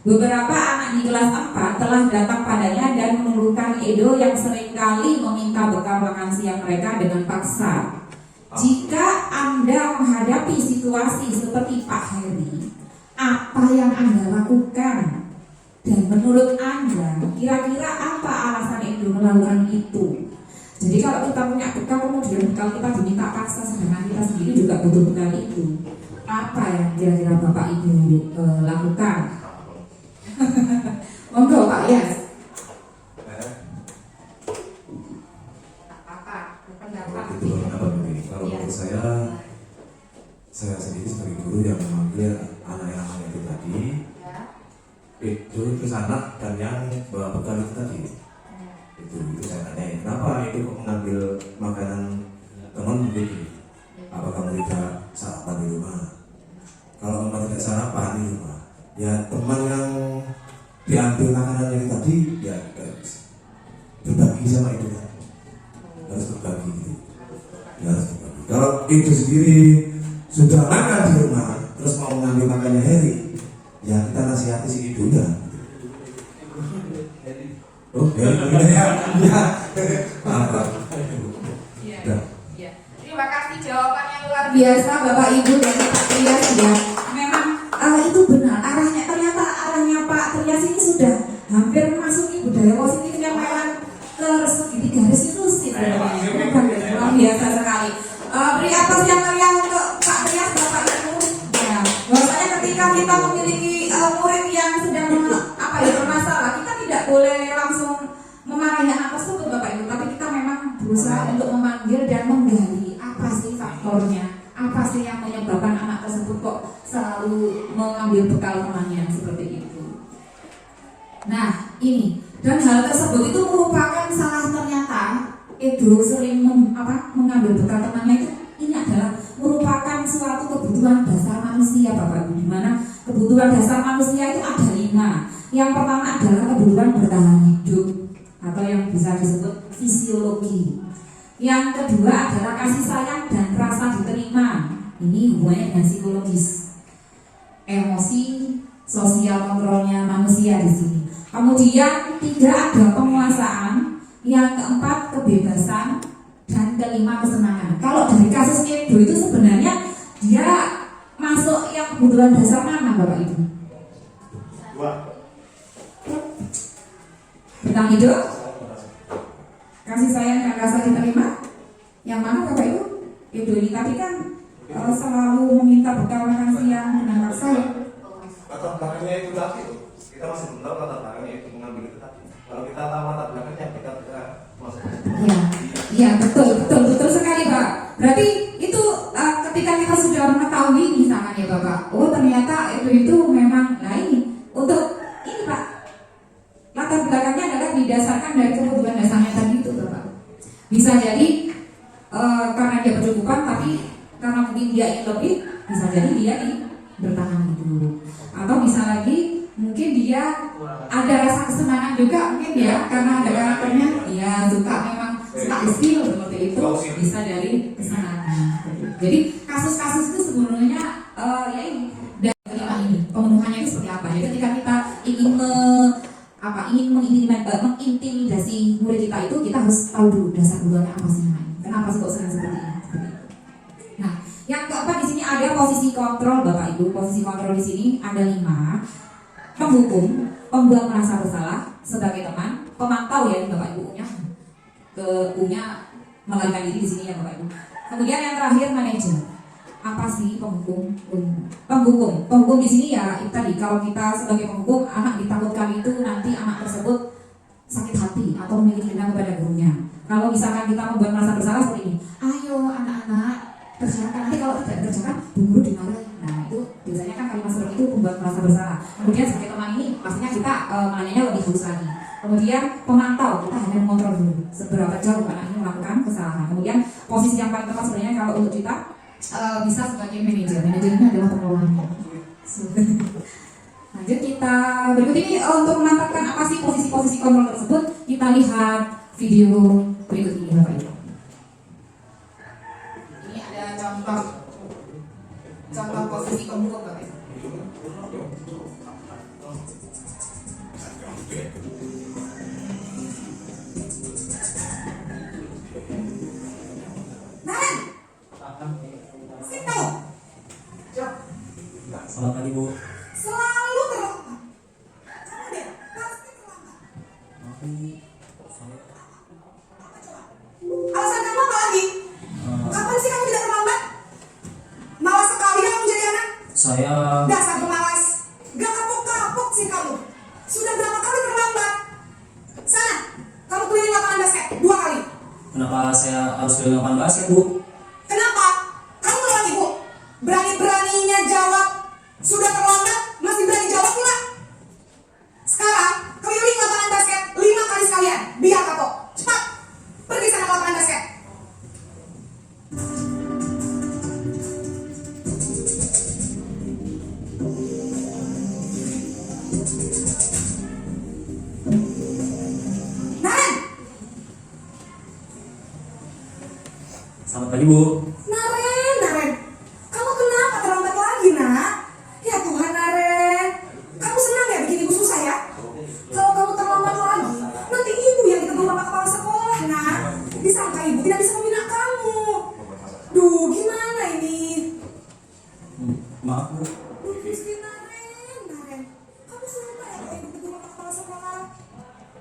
Beberapa anak di kelas 4 telah datang padanya dan mengeluhkan Edo yang seringkali meminta bekal makan siang mereka dengan paksa. Jika Anda menghadapi situasi seperti Pak Heri, apa yang Anda lakukan? Dan menurut Anda, kira-kira apa alasan Edo melakukan itu? Jadi kalau kita punya bekal, kemudian bekal kita diminta paksa, sedangkan kita sendiri juga butuh bekal itu, apa yang kira-kira Bapak Ibu lakukan? Monggo Pak Yas. Apa pendapat? Itu pendapat begini. Kalau menurut saya sendiri sebagai guru yang memanggil anak yang itu tadi, itu sana dan yang bawa bekal itu tadi. Itu saya tanya, kenapa itu kok mengambil makanan teman begini? Apa kamu tidak sarapan di rumah? Kalau kamu tidak sarapan di rumah, ya teman yang diambil makanan yang tadi ya harus berbagi sama itu, harus berbagi gitu. Ya harus berbagi. Kalau itu sendiri sudah makan di rumah terus mau mengambil makannya Heri, ya kita nasihati si ibunya. Oh ya, apa? Iya. Terima kasih jawabannya luar Biasa Bapak Ibu dan Pak Trias ya. Memang itu benar. Ternyata arahnya Pak Trias ini sudah hampir memasuki budaya positif yang memang tersegiti garis itu sih. Luar biasa sekali. Beri aplaus yang meriah untuk Pak Trias, Bapak Ibu. Ya, bahwasanya ketika kita memiliki murid yang sedang bermasalah, kita tidak boleh langsung memarahi anak tersebut Bapak Ibu, tapi kita memang berusaha untuk memanggil dan menggali apa sih faktornya, apa sih yang menyebabkan anak tersebut kok selalu mengambil bekal temannya seperti itu. Nah ini, dan hal tersebut itu merupakan salah ternyata Edo sering mengambil bekal temannya itu, ini adalah merupakan suatu kebutuhan dasar manusia Bapak Ibu, di mana kebutuhan dasar manusia itu ada 5. Yang pertama adalah kebutuhan bertahan hidup atau yang bisa disebut fisiologi. Yang kedua adalah kasih sayang dan rasa diterima. Ini hubungannya dengan psikologis, emosi, sosial kontrolnya manusia di sini. Kemudian 3 ada penguasaan, yang keempat kebebasan, dan kelima kesenangan. Kalau dari kasus Edo itu sebenarnya dia masuk yang kebutuhan dasar mana Bapak Ibu? 2. Tentang hidup, kasih sayang dan rasa diterima. Yang mana Bapak Ibu? Edo ini tadi kan selalu meminta bekal makan siang dengan paksa. Latar belakangnya itu tadi, kita masih belum tahu latar belakangnya itu mengambil itu tadi. Kalau kita tahu latar belakangnya, kita masuk. Iya betul sekali Pak. Berarti itu ketika kita sudah mengetahui misalkan ya Bapak, oh ternyata itu memang, nah ini untuk ini Pak, latar belakangnya adalah didasarkan dari kebutuhan dasarnya tadi itu Bapak. Bisa jadi karena dia berkecukupan, tapi karena mungkin dia ingin lebih, bisa jadi dia ingin bertahan hidup. Atau bisa lagi mungkin dia ada rasa kesenangan juga mungkin ya, karena ada karakternya dia suka skill seperti itu, bisa dari kesenangan. Jadi kasus-kasus itu sebenarnya ya ini dari kelima ini pemenuhannya itu seperti apa. Jadi ketika kita ingin mengintimidasi murid kita itu, kita harus tahu dulu dasar kebutuhannya apa sih. Kenapa sih kok sering seperti ini? Nah, yang keempat di sini ada posisi kontrol Bapak Ibu. Posisi kontrol di sini ada 5. Penghukum, pembuat merasa bersalah sebagai teman, pemantau ya Bapak Ibu-nya. U-nya melarikan diri di sini ya Bapak Ibu. Kemudian yang terakhir manajer. Apa sih penghukum? Penghukum di sini ya itu tadi, kalau kita sebagai penghukum, anak ditakutkan itu nanti anak tersebut sakit hati atau memiliki dendam kepada gurunya. Kalau misalkan kita membuat merasa bersalah seperti ini, ayo anak-anak kerjakan, nanti kalau tidak kerjakan bu guru dimarahin. Nah itu biasanya kan kalimat seperti itu membuat merasa bersalah. Kemudian sebagai teman ini pastinya kita menanyanya lebih halus lagi. Kemudian pemantau, kita hanya mengontrol dulu seberapa jauh anak ini melakukan kesalahan. Kemudian posisi yang paling tepat sebenarnya kalau untuk kita bisa sebagai manajer. Manajer ini adalah pengelolanya. Lanjut kita berikut ini untuk memantapkan apa sih posisi-posisi kontrol tersebut, kita lihat video berikut ini Bapak Ibu. Ini ada contoh posisi penghukum Bapak Ibu. Selamat pagi Bu. Selalu terlambat. Kamu deh, pasti terlambat. Alasan kamu apa lagi? Kapan sih kamu tidak terlambat? Malas sekali kamu jadi anak. Saya Dasar pemalas. Gak kapok-kapok sih kamu. Sudah berapa kali terlambat? Sana, kamu keliling lapangan basket 2 kali. kenapa saya harus keliling lapangan basket Bu? Kenapa? Kamu melawan ibu. Berani-beraninya jawab. Sudah terlambat, masih berani jawab pula. Sekarang, keliling lapangan basket 5 kali sekalian. Biar kapok. Cepat. Pergi sana ke lapangan basket. Naren! Selamat pagi Bu. Naren. Kamu kenapa terlambat lagi, nak? Ya Tuhan, Naren. Kamu senang ya bikin ibu susah ya? Kalau kamu terlambat lagi, nanti ibu yang ditegur bapak kepala sekolah, nak. Disangka ibu tidak bisa membina kamu. Duh, gimana ini? Maaf Bu. Miskin Naren. Kamu suka ya kalau ibu tegur bapak kepala sekolah?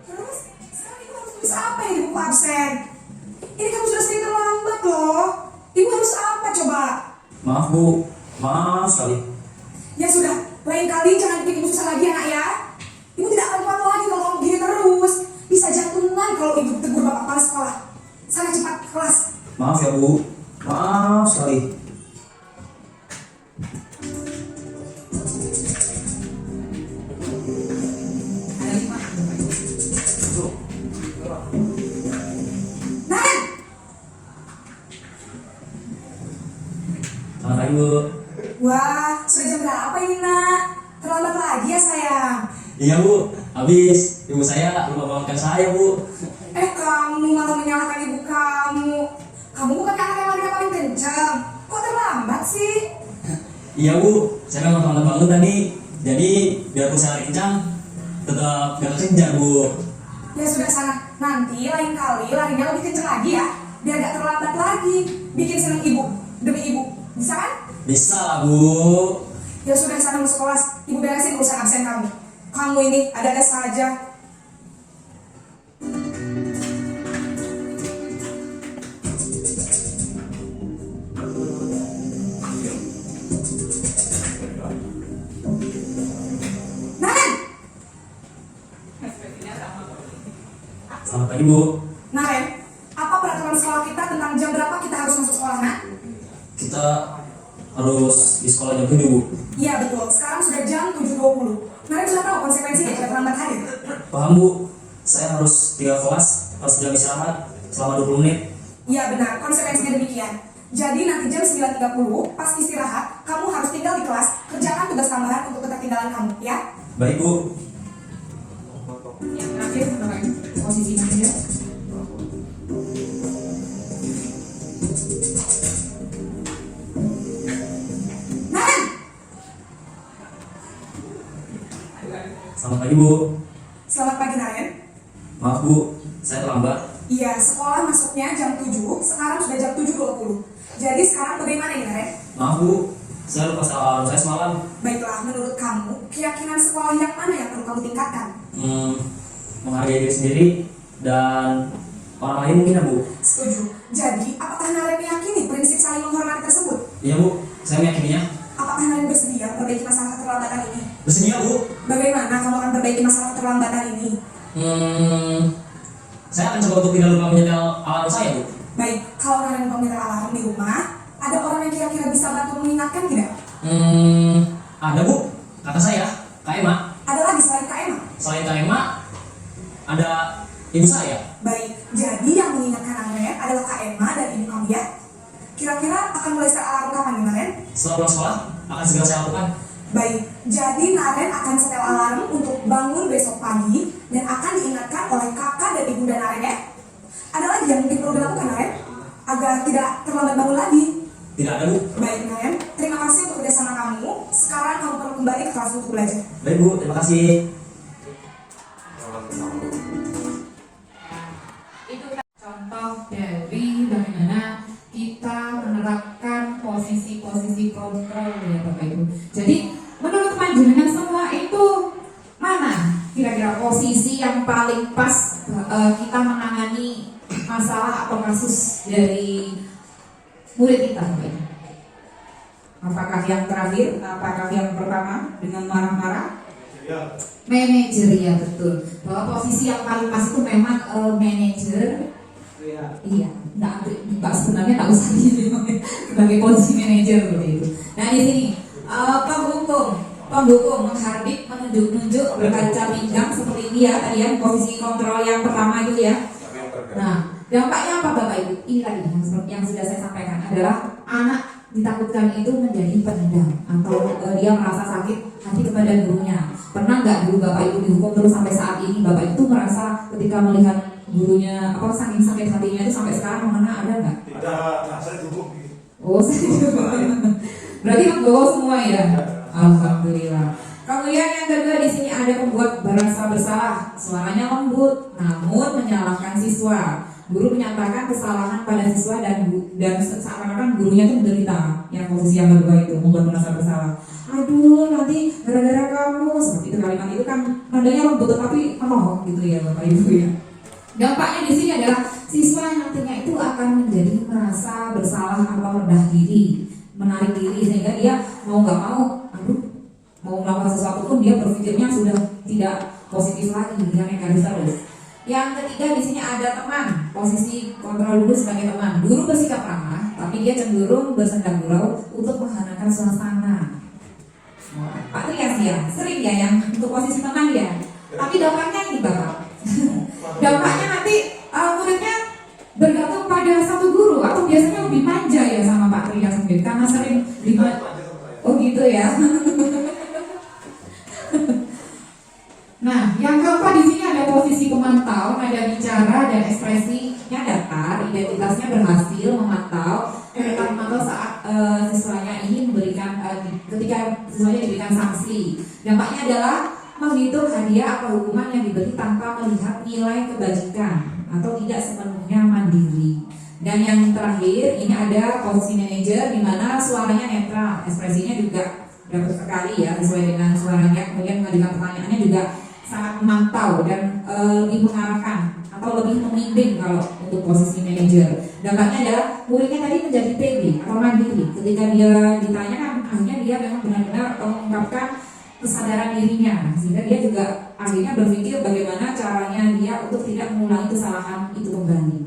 Terus, sekarang ibu harus tulis apa ya di buku absen? Ini kamu sudah sering terlambat loh. Ibu harus apa coba? Maaf Bu. Maaf sekali. Ya sudah, lain kali jangan bikin ibu susah lagi anak ya. Ibu tidak akan kuat lagi kalau kamu gini terus. Bisa jantungan kalau ibu tegur bapak kepala sekolah. Sana cepat ke kelas. Maaf ya Bu. Maaf sekali. Ada 5. Naren! Selamat pagi Bu. Wah, sudah jam berapa ini nak? Terlambat lagi ya sayang. Iya Bu. Habis ibu saya lupa bangunkan saya Bu. Kamu malah menyalahkan ibu kamu. Kamu bukan anak yang larinya paling kencang. Kok terlambat sih? Iya Bu. Saya memang terlambat bangun tadi. Jadi biarpun saya lari kencang, tetap gak kejar Bu. Ya sudah sana. Nanti lain kali larinya lebih kencang lagi ya. Biar gak terlambat lagi. Bikin senang ibu. Demi ibu. Bisa kan? Bisa lah Bu. Ya sudah sana masuk kelas. Ibu beresin urusan absen kamu. Kamu ini ada-ada saja. Naren! Selamat pagi Bu. Naren, apa peraturan sekolah kita tentang jam berapa kita harus masuk sekolah, nak? Kita harus di sekolah jam 7 Bu. Iya betul, sekarang sudah jam 7.20. Naren sudah tahu konsekuensinya jika terlambat hadir. Paham Bu. Saya harus tinggal kelas pas jam istirahat selama 20 menit. Iya benar, konsekuensinya demikian. Jadi nanti jam 9.30 pas istirahat, kamu harus tinggal di kelas, kerjakan tugas tambahan untuk ketertinggalan kamu, ya? Baik Bu. Yang terakhir, posisi manajer. Naren! Selamat pagi Bu. Selamat pagi Naren. Maaf Bu, saya terlambat. Iya, sekolah masuknya jam 7, sekarang sudah jam 7.20. Jadi sekarang bagaimana ini Naren? Maaf Bu, saya lupa alarm saya semalam. Baiklah, menurut kamu, keyakinan sekolah yang mana yang perlu kamu tingkatkan? menghargai diri sendiri dan orang lain mungkin ya Bu. Setuju. Jadi, apakah Naren meyakini prinsip saling menghormati tersebut? Iya Bu, saya meyakininya. Apakah Naren bersedia memperbaiki masalah keterlambatan ini? Bersedia Bu. Bagaimana kamu akan perbaiki masalah keterlambatan ini? Saya akan coba untuk tidak lupa menyetel alarm saya Bu. Baik, kalau Naren komputer alarm di rumah, ada orang yang kira-kira bisa bantu mengingatkan tidak? Ada Bu, kata saya, Kak Emma. Ada lagi selain Kak Emma? Selain Kak Emma, ada ibu saya. Baik, jadi yang mengingatkan Naren adalah Kak Emma dan ibu kamu ya? Kira-kira akan mulai set alarm kapan nih Naren? Setelah pulang sekolah, akan segera saya lakukan. Baik, jadi Naren akan setel alarm untuk bangun besok pagi dan akan diingatkan oleh kakak dan ibu dan Naren ya? Ada lagi yang mungkin perlu dilakukan Naren? Agar tidak terlambat bangun lagi. Tidak ada Bu. Baik Naren, terima kasih untuk kerjasama kamu. Sekarang kamu perlu kembali ke kelas untuk belajar. Baik Bu, terima kasih. Itu contoh dari bagaimana kita menerapkan posisi-posisi kontrol ya Bapak Ibu. Jadi menurut panjenengan semua itu mana kira-kira posisi yang paling pas kita menangani masalah atau kasus dari murid kita Bapak Ibu? Apakah yang terakhir? Apakah yang pertama dengan marah-marah? Manajer ya betul. Bahwa posisi yang paling pas itu memang manajer. Iya, nggak sebenarnya nggak usah gitu sebagai posisi manajer seperti itu. Nah di sini pendukung menghardik, menunjuk-nunjuk, berkaca pinggang seperti ini ya tadi ya posisi kontrol yang pertama itu ya. Nah dampaknya apa Bapak Ibu? Ini tadi yang sudah saya sampaikan adalah anak ditakutkan itu menjadi pendendam atau dia merasa sakit hati kepada gurunya. Pernah nggak dulu Bapak Ibu dihukum terus sampai saat ini Bapak Ibu merasa ketika melihat gurunya apa saking sakit hatinya itu sampai sekarang mengena, ada nggak? Tidak, saya dukung. Oh saya juga. Berarti membawa semua ya. Alhamdulillah. Kemudian yang kedua di sini ada pembuat merasa bersalah, suaranya lembut namun menyalahkan siswa. Guru menyatakan kesalahan pada siswa dan seakan-akan gurunya itu menderita. Yang posisi yang kedua itu membuat merasa bersalah. Aduh nanti gara-gara kamu, seperti itu kalimat itu kan nadanya lembut tapi menohok gitu ya Bapak Ibu ya. Dampaknya di sini adalah siswa nantinya itu akan menjadi merasa bersalah atau rendah diri, menarik diri sehingga dia mau nggak mau, mau melakukan sesuatu pun dia berpikirnya sudah tidak positif lagi, dia negatif terus. Yang ketiga di sini ada teman, posisi kontrol dulu sebagai teman. Guru bersikap ramah, tapi dia cenderung bersenda gurau untuk menghanakan suasana. Pak Trias ya, sering ya yang untuk posisi teman ya. Tapi dampaknya ini Bapak. Dampaknya nanti muridnya bergantung pada satu guru atau biasanya lebih manja ya sama Pak Trias sendiri karena sering oh gitu ya. Nah, yang keempat di sini ada posisi pemantau, nada bicara dan ekspresinya datar, identitasnya berhasil memantau saat siswanya ini memberikan ketika siswanya diberikan sanksi. Dampaknya adalah menghitung hadiah atau hukuman yang diberi tanpa melihat nilai kebajikan atau tidak sepenuhnya mandiri. Dan yang terakhir ini ada posisi manajer di mana suaranya netral, ekspresinya juga dapat sekali ya sesuai dengan suaranya. Kemudian mengajukan pertanyaannya juga sangat memantau dan lebih mengarahkan atau lebih membimbing kalau untuk posisi manajer. Dampaknya adalah muridnya tadi menjadi PB atau mandiri. Ketika dia ditanyakan, akhirnya dia memang benar-benar mengungkapkan kesadaran dirinya, sehingga dia juga akhirnya berpikir bagaimana caranya dia untuk tidak mengulangi kesalahan itu kembali.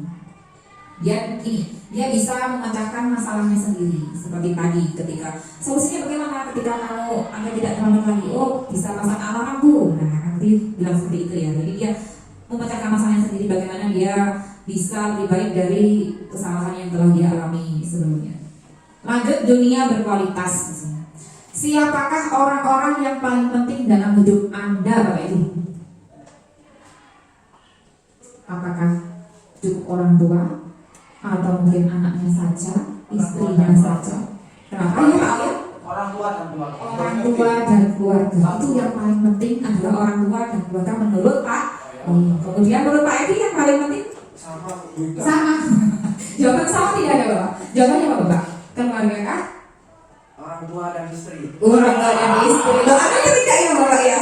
Dia bisa memecahkan masalahnya sendiri seperti tadi ketika solusinya bagaimana ketika kamu agar tidak terlambat lagi, oh bisa pasang alarm Bu. Nah nanti bilang seperti itu ya. Jadi dia memecahkan masalahnya sendiri bagaimana dia bisa lebih baik dari kesalahan yang telah dia alami sebelumnya. Lanjut, dunia berkualitas. Siapakah orang-orang yang paling penting dalam hidup Anda Bapak Ibu? Apakah cukup orang tua? Atau mungkin anaknya saja, istrinya saja? Kenapa ya Pak ya? Orang tua dan keluarga. Orang tua dan keluarga itu yang paling penting adalah orang tua dan keluarga menurut Pak. Kemudian menurut Pak Edi yang paling penting sama. Jawaban sama tidak ada Bapak. Jawabannya apa Bapak? Keluarga kah? Orang tua dan istri. Orang tua dan istri. Loh, ada tidak ya Bapak ya?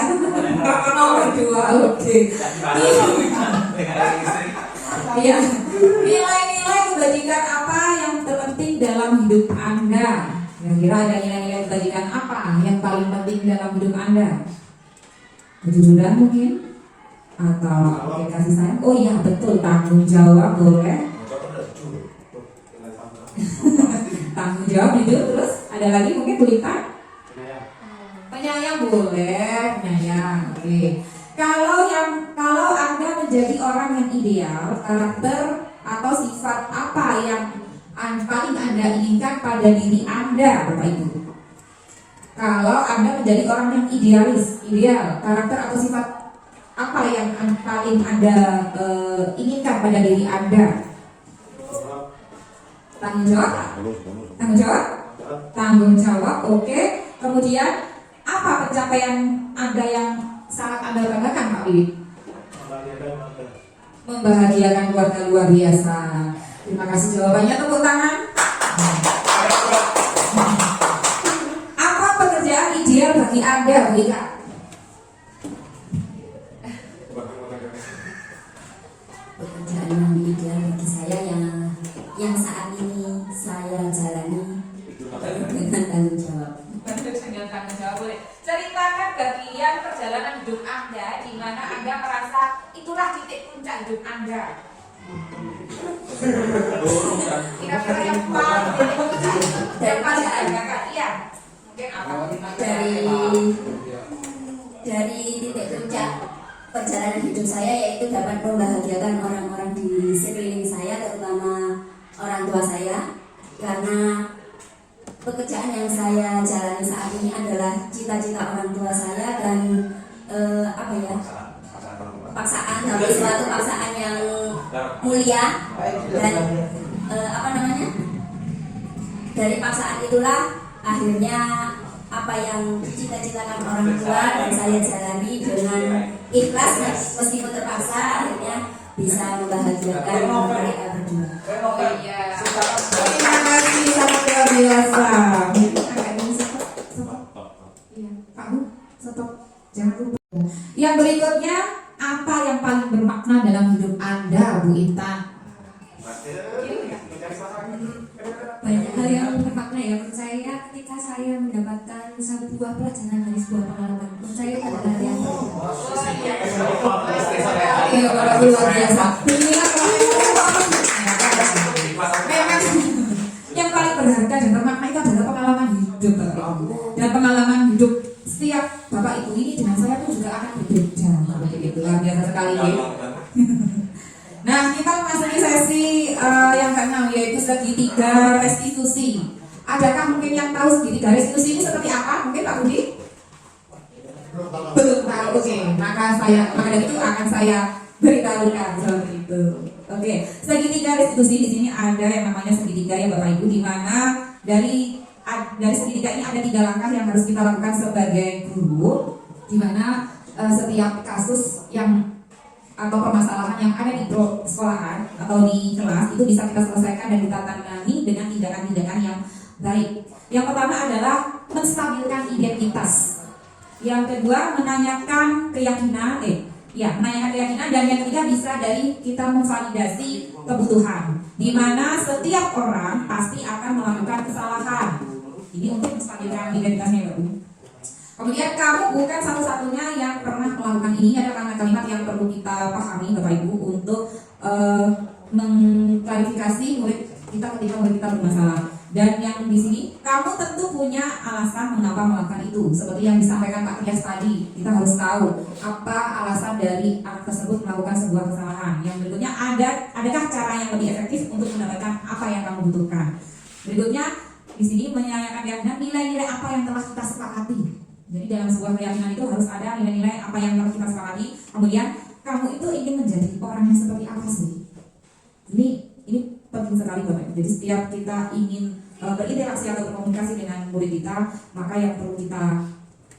Nomor dua. Oke. Iya. Nilai-nilai kebajikan apa yang terpenting dalam hidup Anda? Kira-kira ada nilai-nilai kebajikan apa yang paling penting dalam hidup Anda? Kejujuran mungkin? Atau kasih sayang? Oh iya betul, tanggung jawab boleh. Tanggung jawab jujur, terus ada lagi mungkin kulitan? Penyayang boleh, penyayang. Oke. Kalau Anda menjadi orang yang ideal, karakter atau sifat apa yang paling Anda inginkan pada diri Anda, Bapak Ibu? Kalau Anda menjadi orang yang ideal, karakter atau sifat apa yang paling Anda inginkan pada diri Anda? Tanggung jawab? Tanggung jawab? Tanggung jawab, oke. Kemudian apa pencapaian Anda yang sangat Anda banggakan, Pak Wiwit? Membahagiakan keluarga luar biasa. Terima kasih jawabannya, tepuk tangan. Apa pekerjaan ideal bagi Anda, Bu Ika? Pekerjaan yang ideal bagi saya yang saat ini saya jalani dengan tanggung jawab. Dengan tanggung jawab boleh. Ceritakan bagian perjalanan hidup Anda di mana Anda merasa itulah titik puncak hidup Anda. Kira-kira yang paling titik puncak yang paling banggakan, iya. Mungkin apa? Dari titik puncak perjalanan hidup saya yaitu dapat membahagiakan orang-orang di sekeliling saya, terutama orang tua saya, karena pekerjaan yang saya jalani saat ini adalah cita-cita orang tua saya dan paksaan, tapi suatu paksaan yang mulia dan dari paksaan itulah akhirnya apa yang dicita-citakan orang tua dan saya jalani dengan ikhlas meskipun terpaksa akhirnya bisa membahagiakan mereka berdua. Oh iya. Terima kasih sangat luar biasa. Iya, Pak Bu, stop. Jangan lupa. Yang berikutnya, apa yang paling bermakna dalam hidup Anda, Bu Intan? Banyak hal yang bermakna ya menurut saya ketika saya mendapatkan satu buah pelajaran dari sebuah pengalaman. Menurut saya itu adalah hal yang Iya, luar biasa. Memang yang paling berharga dan bermakna itu adalah pengalaman hidup, Bapak Ibu. Dan pengalaman hidup setiap Bapak Ibu ini dengan saya pun juga akan berbeda. Begitu luar biasa sekali ya. Nah, kita memasuki sesi yang ke-6 yaitu segitiga restitusi. Adakah mungkin yang tahu segitiga restitusi ini seperti apa? Mungkin Pak Budi? Belum tahu. Oke, maka dari itu akan saya beritahukan seperti itu. Oke, segitiga restitusi di sini ada yang namanya segitiga ya Bapak Ibu, di mana dari segitiga ini ada 3 langkah yang harus kita lakukan sebagai guru, di mana setiap kasus yang atau permasalahan yang ada di sekolahan atau di kelas itu bisa kita selesaikan dan kita tangani dengan tindakan-tindakan yang baik. Yang pertama adalah menstabilkan identitas. Yang kedua menanyakan keyakinan, dan yang ketiga bisa dari kita memvalidasi kebutuhan, di mana setiap orang pasti akan melakukan kesalahan. Ini untuk menstabilkan identitasnya, Bapak. Kemudian kamu bukan satu-satunya yang pernah melakukan ini. Ada kalimat yang perlu kita pahami Bapak Ibu untuk mengklarifikasi murid kita ketika murid kita bermasalah. Dan yang di sini kamu tentu punya alasan mengapa melakukan itu. Seperti yang disampaikan Pak Trias tadi, kita harus tahu apa alasan dari anak tersebut melakukan sebuah kesalahan. Yang berikutnya adakah cara yang lebih efektif untuk mendapatkan apa yang kamu butuhkan. Berikutnya di sini menanyakan keyakinan, nilai-nilai apa yang telah kita sepakati. Jadi dalam sebuah keyakinan itu harus ada nilai-nilai apa yang telah kita sepakati. Kemudian kamu itu ingin menjadi orang yang seperti apa sih? Ini penting sekali Bapak. Jadi setiap kita ingin berinteraksi atau berkomunikasi dengan murid kita, maka yang perlu kita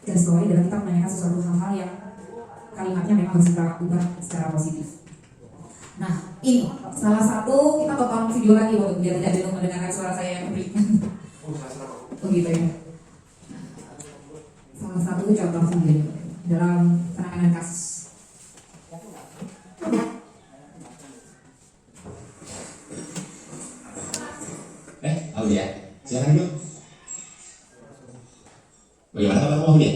garis bawahi adalah kita menanyakan sesuatu hal-hal yang kalimatnya memang harus kita ubah secara positif. Nah, ini salah satu, kita tonton video lagi biar tidak bingung mendengarkan suara saya yang berikan. Oh gitu ya. Salah satu contoh video dalam penanganan kasus. Silakan dulu. Bagaimana kabar Aulia?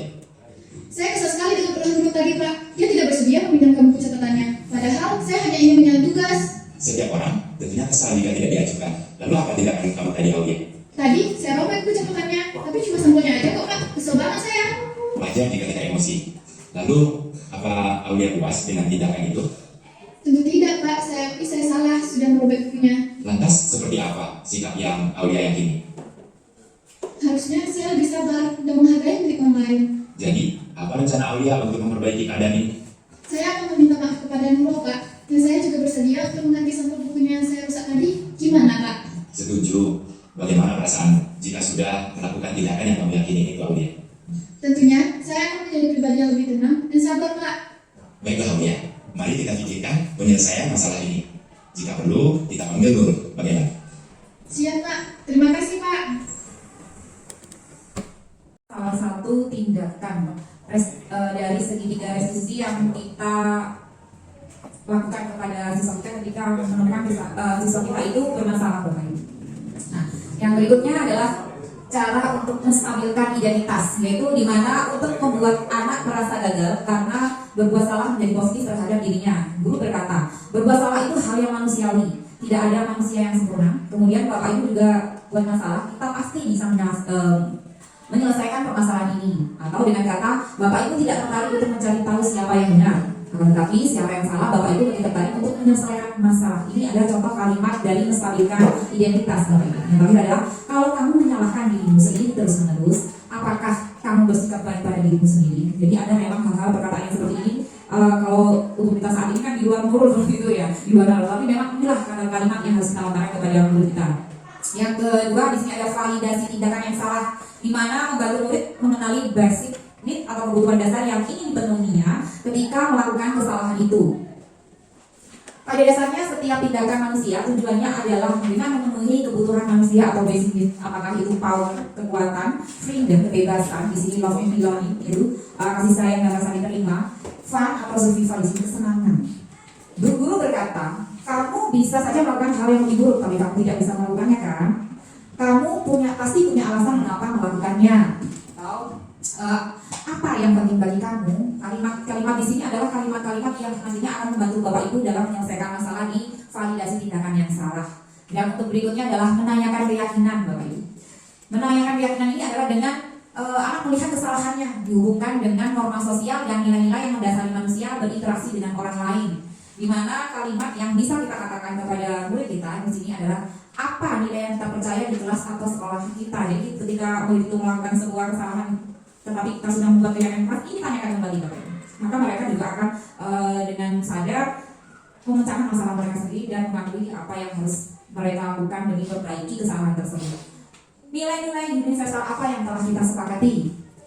Saya kesal sekali dengan pernah guru tadi, Pak. Dia tidak bersedia meminjamkan buku catatannya. Padahal saya hanya ingin menjalani tugas. Setiap orang tentunya kesal jika tidak diajukan. Lalu apa tindakan kamu tadi Aulia? Tadi saya robek buku catatannya, tapi cuma sampulnya aja kok, Pak. Kesel banget saya. Wajar jika kita emosi. Lalu apa Aulia puas dengan tindakan itu? Tentu tidak, Pak. Saya akui saya salah sudah merobek bukunya. Lantas seperti apa sikap yang Aulia yakini? Harusnya saya lebih sabar dan menghargai milik orang lain. Jadi, apa rencana Aulia untuk memperbaiki keadaan ini? Saya akan meminta maaf kepada Nurul, Pak. Dan saya juga bersedia untuk mengganti sampul bukunya yang saya rusak tadi. Gimana, Pak? Setuju. Bagaimana perasaan jika sudah melakukan tindakan yang kamu yakini itu Aulia? Tentunya, saya akan menjadi pribadi yang lebih tenang dan sabar, Pak. Baiklah Aulia, mari kita pikirkan penyelesaian masalah ini. Jika perlu, kita panggil Nurul. Bagaimana? Siap, Pak. Terima kasih, Pak. Salah satu tindakan dari segitiga restitusi yang kita lakukan kepada siswa kita ketika menemukan siswa kita itu bermasalah Bapak Ibu. Nah, yang berikutnya adalah cara untuk menstabilkan identitas, yaitu di mana untuk membuat anak merasa gagal karena berbuat salah menjadi positif terhadap dirinya. Guru berkata, berbuat salah itu hal yang manusiawi, tidak ada manusia yang sempurna. Kemudian Bapak Ibu juga buat masalah, kita pasti bisa menyelesaikan permasalahan ini. Atau dengan kata, Bapak Ibu tidak tertarik untuk mencari tahu siapa yang benar, tetapi siapa yang salah, Bapak Ibu lebih tertarik untuk menyelesaikan masalah. Ini adalah contoh kalimat dari menstabilkan identitas Bapak Ibu. Yang terakhir adalah, kalau kamu menyalahkan dirimu sendiri terus-menerus, apakah kamu bersikap baik pada dirimu sendiri? Jadi ada memang hal-hal perkataan yang seperti ini. Kalau untuk kita saat ini kan di luar murid seperti itu ya, di luar nalar. Tapi memang inilah kalimat yang harus kita lontarkan kepada murid kita. Yang kedua, di sini ada validasi tindakan yang salah, di mana membantu murid mengenali basic need atau kebutuhan dasar yang ingin dipenuhinya ketika melakukan kesalahan itu. Pada dasarnya setiap tindakan manusia tujuannya adalah dengan memenuhi kebutuhan manusia atau basic need, apakah itu power, kekuatan, freedom, kebebasan, di sini love and belonging, yaitu kasih sayang dan rasa diterima, fun atau survival, di sini kesenangan. Guru berkata, kamu bisa saja melakukan hal yang lebih buruk, tapi kamu tidak bisa melakukannya kan? Kamu pasti punya alasan mengapa melakukannya. Atau apa yang penting bagi kamu? Kalimat di sini adalah kalimat-kalimat yang nantinya akan membantu Bapak Ibu dalam menyelesaikan masalah di validasi tindakan yang salah. Dan untuk berikutnya adalah menanyakan keyakinan Bapak Ibu. Menanyakan keyakinan ini adalah dengan anak melihat kesalahannya dihubungkan dengan norma sosial dan nilai-nilai yang mendasari manusia berinteraksi dengan orang lain. Di mana kalimat yang bisa kita katakan kepada murid kita di sini adalah apa nilai yang kita percaya di kelas atau sekolah kita. Jadi ketika murid itu melakukan sebuah kesalahan tetapi kita sudah membuat keyakinan keras, ini tanyakan kembali Bapak Ibu. Maka mereka juga akan dengan sadar memecahkan masalah mereka sendiri dan mengakui apa yang harus mereka lakukan demi memperbaiki kesalahan tersebut. Nilai-nilai universal apa yang telah kita sepakati?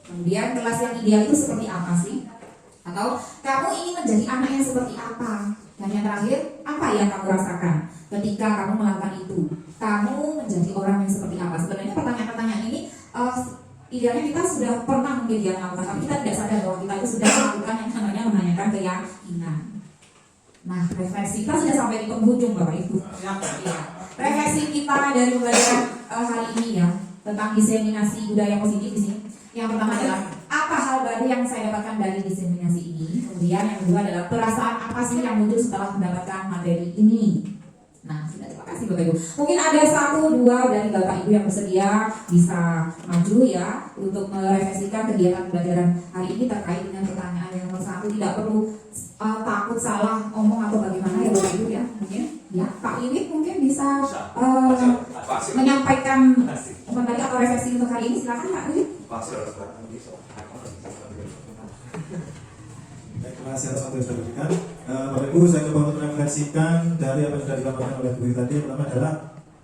Kemudian kelas yang ideal itu seperti apa sih? Atau kamu ingin menjadi anak yang seperti apa? Dan yang terakhir, apa yang kamu rasakan ketika kamu melakukan itu? Kamu menjadi orang yang seperti apa? Sebenarnya pertanyaan-pertanyaan ini idealnya kita sudah pernah mungkin dia melakukan, tapi kita tidak sadar bahwa kita itu sudah melakukan yang namanya menanyakan keyakinan. Nah, refleksi kita sudah sampai di penghujung Bapak Ibu. Ya. Refleksi kita dari pembelajaran hari ini ya tentang diseminasi budaya positif di sini. Yang pertama adalah apa hal baru yang saya dapatkan dari diseminasi ini. Kemudian yang kedua adalah perasaan apa sih yang muncul setelah mendapatkan materi ini. Nah, sudah terima kasih Bapak Ibu. Mungkin ada 1-2 dari Bapak Ibu yang bersedia bisa maju ya untuk merefleksikan kegiatan pembelajaran hari ini terkait dengan pertanyaan yang nomor 1. Tidak perlu takut salah ngomong atau bagaimana ya Bapak Ibu ya. Mungkin ya Pak Iwit mungkin bisa menyampaikan komentar atau refleksi untuk hari ini. Silakan Pak Iwit. Terima kasih atas waktu yang sudah diberikan. Bapak Ibu, saya coba untuk merefleksikan dari apa yang sudah dilakukan oleh Bu tadi. Pertama adalah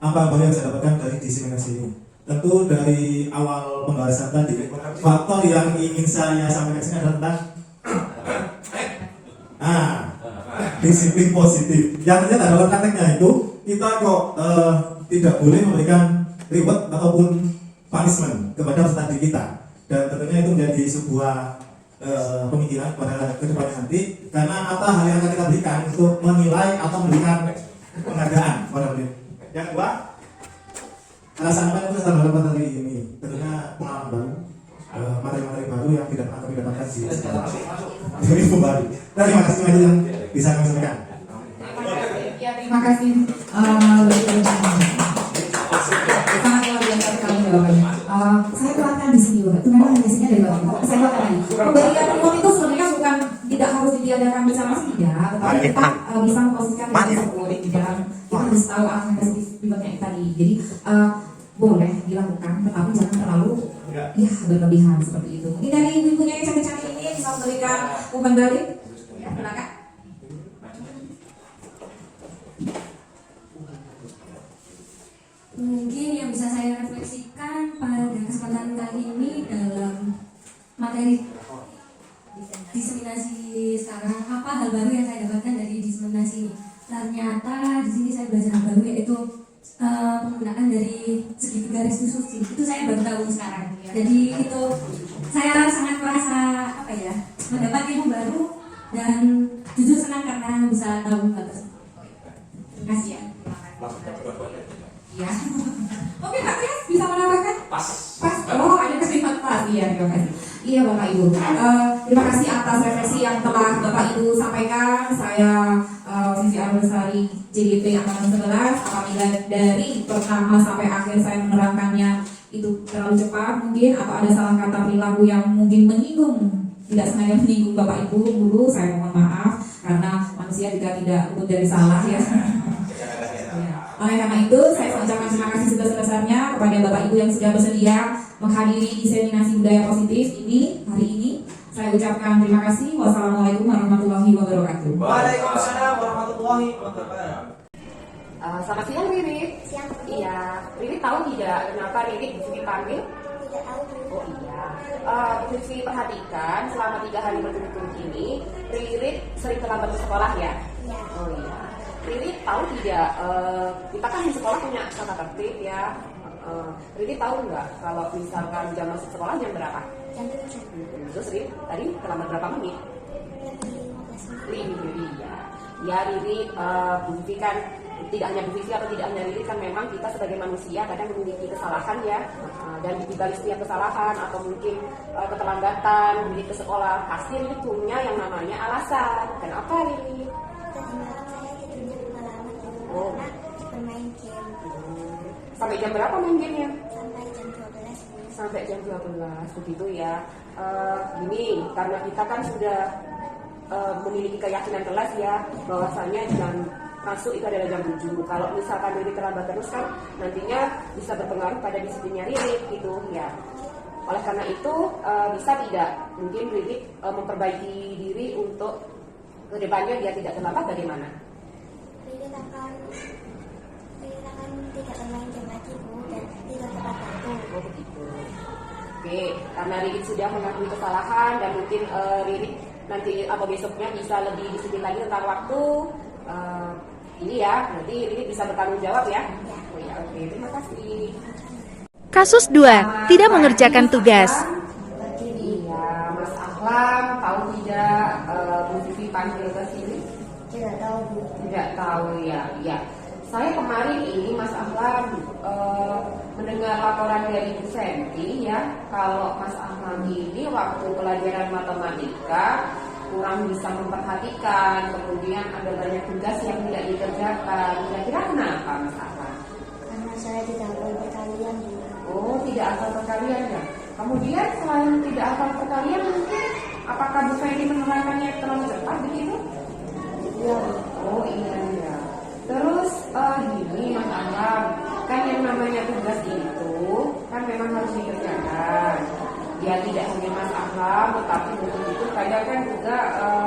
apa baru yang saya dapatkan dari diseminasi ini. Tentu dari awal pembahasan tadi, faktor yang ingin saya sampaikan sini adalah tentang disiplin positif. Yang ternyata dalam prakteknya itu kita kok tidak boleh memberikan reward ataupun punishment kepada peserta didik kita. Dan tentunya itu menjadi sebuah pemikiran pada kedepannya nanti, karena apa hal yang akan kita berikan untuk menilai atau memberikan penghargaan pada murid. Yang kedua, alasan apa itu saya dapat dari ini tentunya pengalaman baru, materi-materi baru yang tidak pernah kami dapatkan di info baru. Terima kasih banyak yang bisa kami sampaikan. Ya, terima kasih. Sangat luar biasa sekali jawabannya. Saya terangkan di sini Bapak, itu memang biasanya dari Bapak. Saya katakan tadi, pemberian remote itu sebenarnya bukan tidak harus ditiadakan bersama tidak, tetapi kita bisa memposisikan diri tersebut di dalam kita harus tahu apa yang positif yang tadi. Jadi boleh dilakukan, tetapi jangan terlalu ya berlebihan seperti itu. Mungkin dari ibu-ibunya yang cantik-cantik ini bisa memberikan umpan balik. Ya, silakan. Mungkin yang bisa saya refleksikan pada kesempatan kali ini dalam materi diseminasi sekarang, apa hal baru yang saya dapatkan dari diseminasi ini? Ternyata di sini saya belajar hal baru, yaitu penggunaan dari segitiga restitusi. Itu saya baru tahu sekarang. Jadi itu saya sangat merasa apa ya, mendapat ilmu baru dan jujur senang karena bisa tahu hal tersebut. Terima kasih ya. Ya. Oke Pak Tias, bisa menambahkan? Pas. Oh, ada kalimat pas. Iya, terima kasih. Iya Bapak Ibu. Terima kasih atas refleksi yang telah Bapak Ibu sampaikan. Saya Sisi Arwesari JDP Angkatan 11. Apabila dari pertama sampai akhir saya menerangkannya itu terlalu cepat mungkin, atau ada salah kata perilaku yang mungkin menyinggung, tidak sengaja menyinggung Bapak Ibu guru, saya mohon maaf karena manusia juga tidak luput dari salah ya. Oleh karena itu, saya mengucapkan terima kasih sebesar-besarnya kepada Bapak Ibu yang sudah bersedia menghadiri diseminasi budaya positif ini hari ini. Saya ucapkan terima kasih. Wassalamualaikum warahmatullahi wabarakatuh. Waalaikumsalam warahmatullahi wabarakatuh. Selamat siang Riri. Siang. Iya, Riri tahu tidak kenapa Riri dipanggil? Tidak tahu. Oh iya. Sisi perhatikan selama 3 hari berturut-turut ini, Riri sering terlambat ke sekolah ya? Iya. Oh iya. Riri tahu tidak, kita kan di sekolah punya tata tertib ya. Riri tahu nggak kalau misalkan jam masuk sekolah jam berapa? Jam 7. Terus Riri tadi terlambat berapa menit? Lebih 15 menit. Riri ya. Ya Riri buktikan, tidak hanya Bu Vivi atau tidak hanya Riri, kan memang kita sebagai manusia kadang memiliki kesalahan ya, dan di balik setiap kesalahan atau mungkin keterlambatan Riri ke sekolah, pasti Riri punya yang namanya alasan. Kenapa Riri? Tadi malam saya tidurnya lama Oh. karena bermain game. Sampai jam berapa main gamenya? Sampai jam 12. Sampai jam 12, begitu ya. Gini, karena kita kan sudah memiliki keyakinan kelas ya, bahwasanya jam masuk itu adalah jam 7. Kalau misalkan Riri terlambat terus kan nantinya bisa berpengaruh pada disiplinnya Riri gitu ya. Oleh karena itu bisa tidak mungkin Riri memperbaiki diri untuk kedepannya biar tidak terlambat bagaimana? Riri akan tidak bermain game lagi Bu, dan tidak tepat waktu. Oh begitu. Oke, karena Riri sudah mengakui kesalahan dan mungkin Riri nanti atau besoknya bisa lebih disiplin lagi tentang waktu. Ini ya, nanti Riri bisa bertanggung jawab ya. Oh ya, oke, terima kasih. Kasus 2, tidak mengerjakan tugas. Iya, Mas Ahlam, tahu tidak Bu Vivi panggil ke sini? Tidak tahu Bu. Tidak tahu ya, ya. Saya kemarin ini Mas Ahlam mendengar laporan dari Bu Fenty ya, kalau Mas Ahlam ini waktu pelajaran matematika kurang bisa memperhatikan, kemudian ada banyak tugas yang tidak dikerjakan. Kira-kira kenapa Mas Ahlam? Karena saya tidak hafal perkalian Bu. Oh, tidak hafal perkalian ya. Kemudian selain tidak hafal perkalian mungkin apakah Bu Fenty menerangkannya terlalu cepat begitu? Iya Bu. Oh iya ya. Terus gini Mas Ahlam, kan yang namanya tugas itu kan memang harus dikerjakan. Ya tidak hanya Mas Ahlam, tetapi mungkin itu kadang kan juga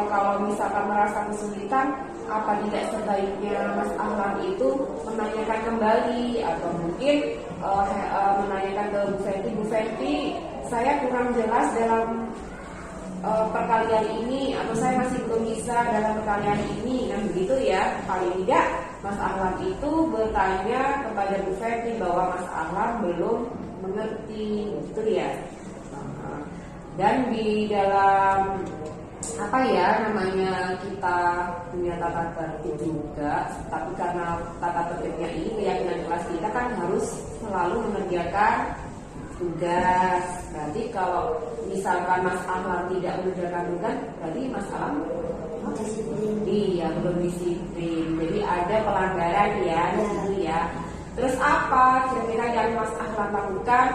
kalau misalkan merasa kesulitan, apa tidak sebaiknya Mas Ahlam itu menanyakan kembali atau mungkin menanyakan ke Bu Fenty, Bu Fenty, saya kurang jelas dalam perkalian ini atau saya masih belum bisa dalam perkalian ini, kan begitu ya. Paling tidak Mas Ahlam itu bertanya kepada Bu Fenty bahwa Mas Ahlam belum mengerti, gitu ya. Dan di dalam apa ya namanya, kita punya tata tertib juga, tapi karena tata tertibnya ini keyakinan kelas kita kan harus selalu mengerjakan tugas. Berarti kalau misalkan Mas Ahlam tidak mengerjakan tugas, berarti Mas Ahlam iya belum disiplin. Jadi ada pelanggaran ya di situ ya. Terus apa kira-kira yang Mas Ahlam lakukan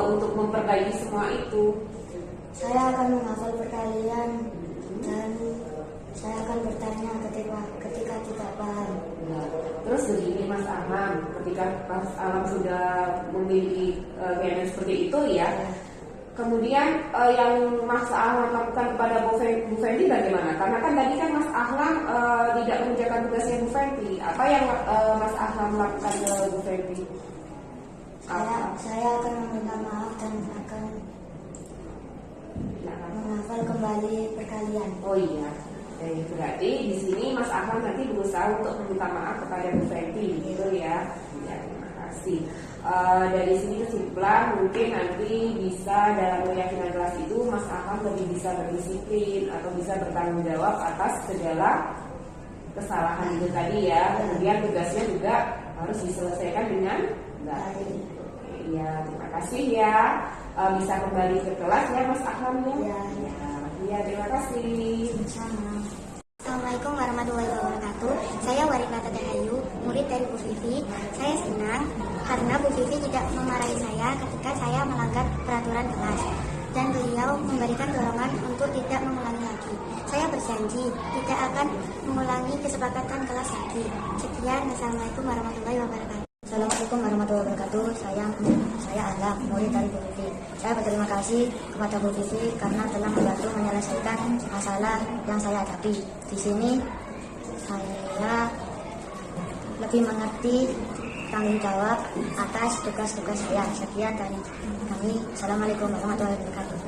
untuk memperbaiki semua itu? Saya akan menghafal perkalian dan saya akan bertanya ketika tidak paham. Nah, terus begini Mas Ahlam, ketika Mas Ahlam sudah memiliki keyakinan seperti itu ya, kemudian yang Mas Ahlam lakukan kepada Bu Fendi bagaimana? Karena kan tadi kan Mas Ahlam tidak mengerjakan tugasnya Bu Fendi. Apa yang Mas Ahlam lakukan ke Bu Fendi? Saya akan meminta maaf dan akan menghafal kembali perkalian. Oh iya. Berarti di sini Mas Ahlam nanti berusaha untuk meminta maaf kepada Bu Fendi, gitu ya. Ya, terima kasih. Dari sini kesimpulan mungkin nanti bisa dalam keyakinan kelas itu Mas Ahlam lebih bisa berdisiplin atau bisa bertanggung jawab atas segala kesalahan itu tadi ya. Kemudian tugasnya juga harus diselesaikan dengan baik. Ya, terima kasih ya. Bisa kembali ke kelas ya Mas Ahlam ya. Ya, terima kasih. Assalamualaikum warahmatullahi wabarakatuh. Saya Warinata Dahayu, murid dari Bu Vivi. Saya senang karena Bu Vivi tidak memarahi saya ketika saya melanggar peraturan kelas. Dan beliau memberikan dorongan untuk tidak mengulangi lagi. Saya berjanji tidak akan mengulangi kesepakatan kelas lagi. Sekian, Assalamualaikum warahmatullahi wabarakatuh. Assalamualaikum warahmatullahi wabarakatuh. Saya Ahlam, murid dari Bu Vivi. Saya berterima kasih kepada Bu Vivi karena telah membantu menyelesaikan masalah yang saya hadapi. Di sini saya lebih mengerti tanggung jawab atas tugas-tugas saya. Sekian dari kami. Assalamualaikum warahmatullahi wabarakatuh.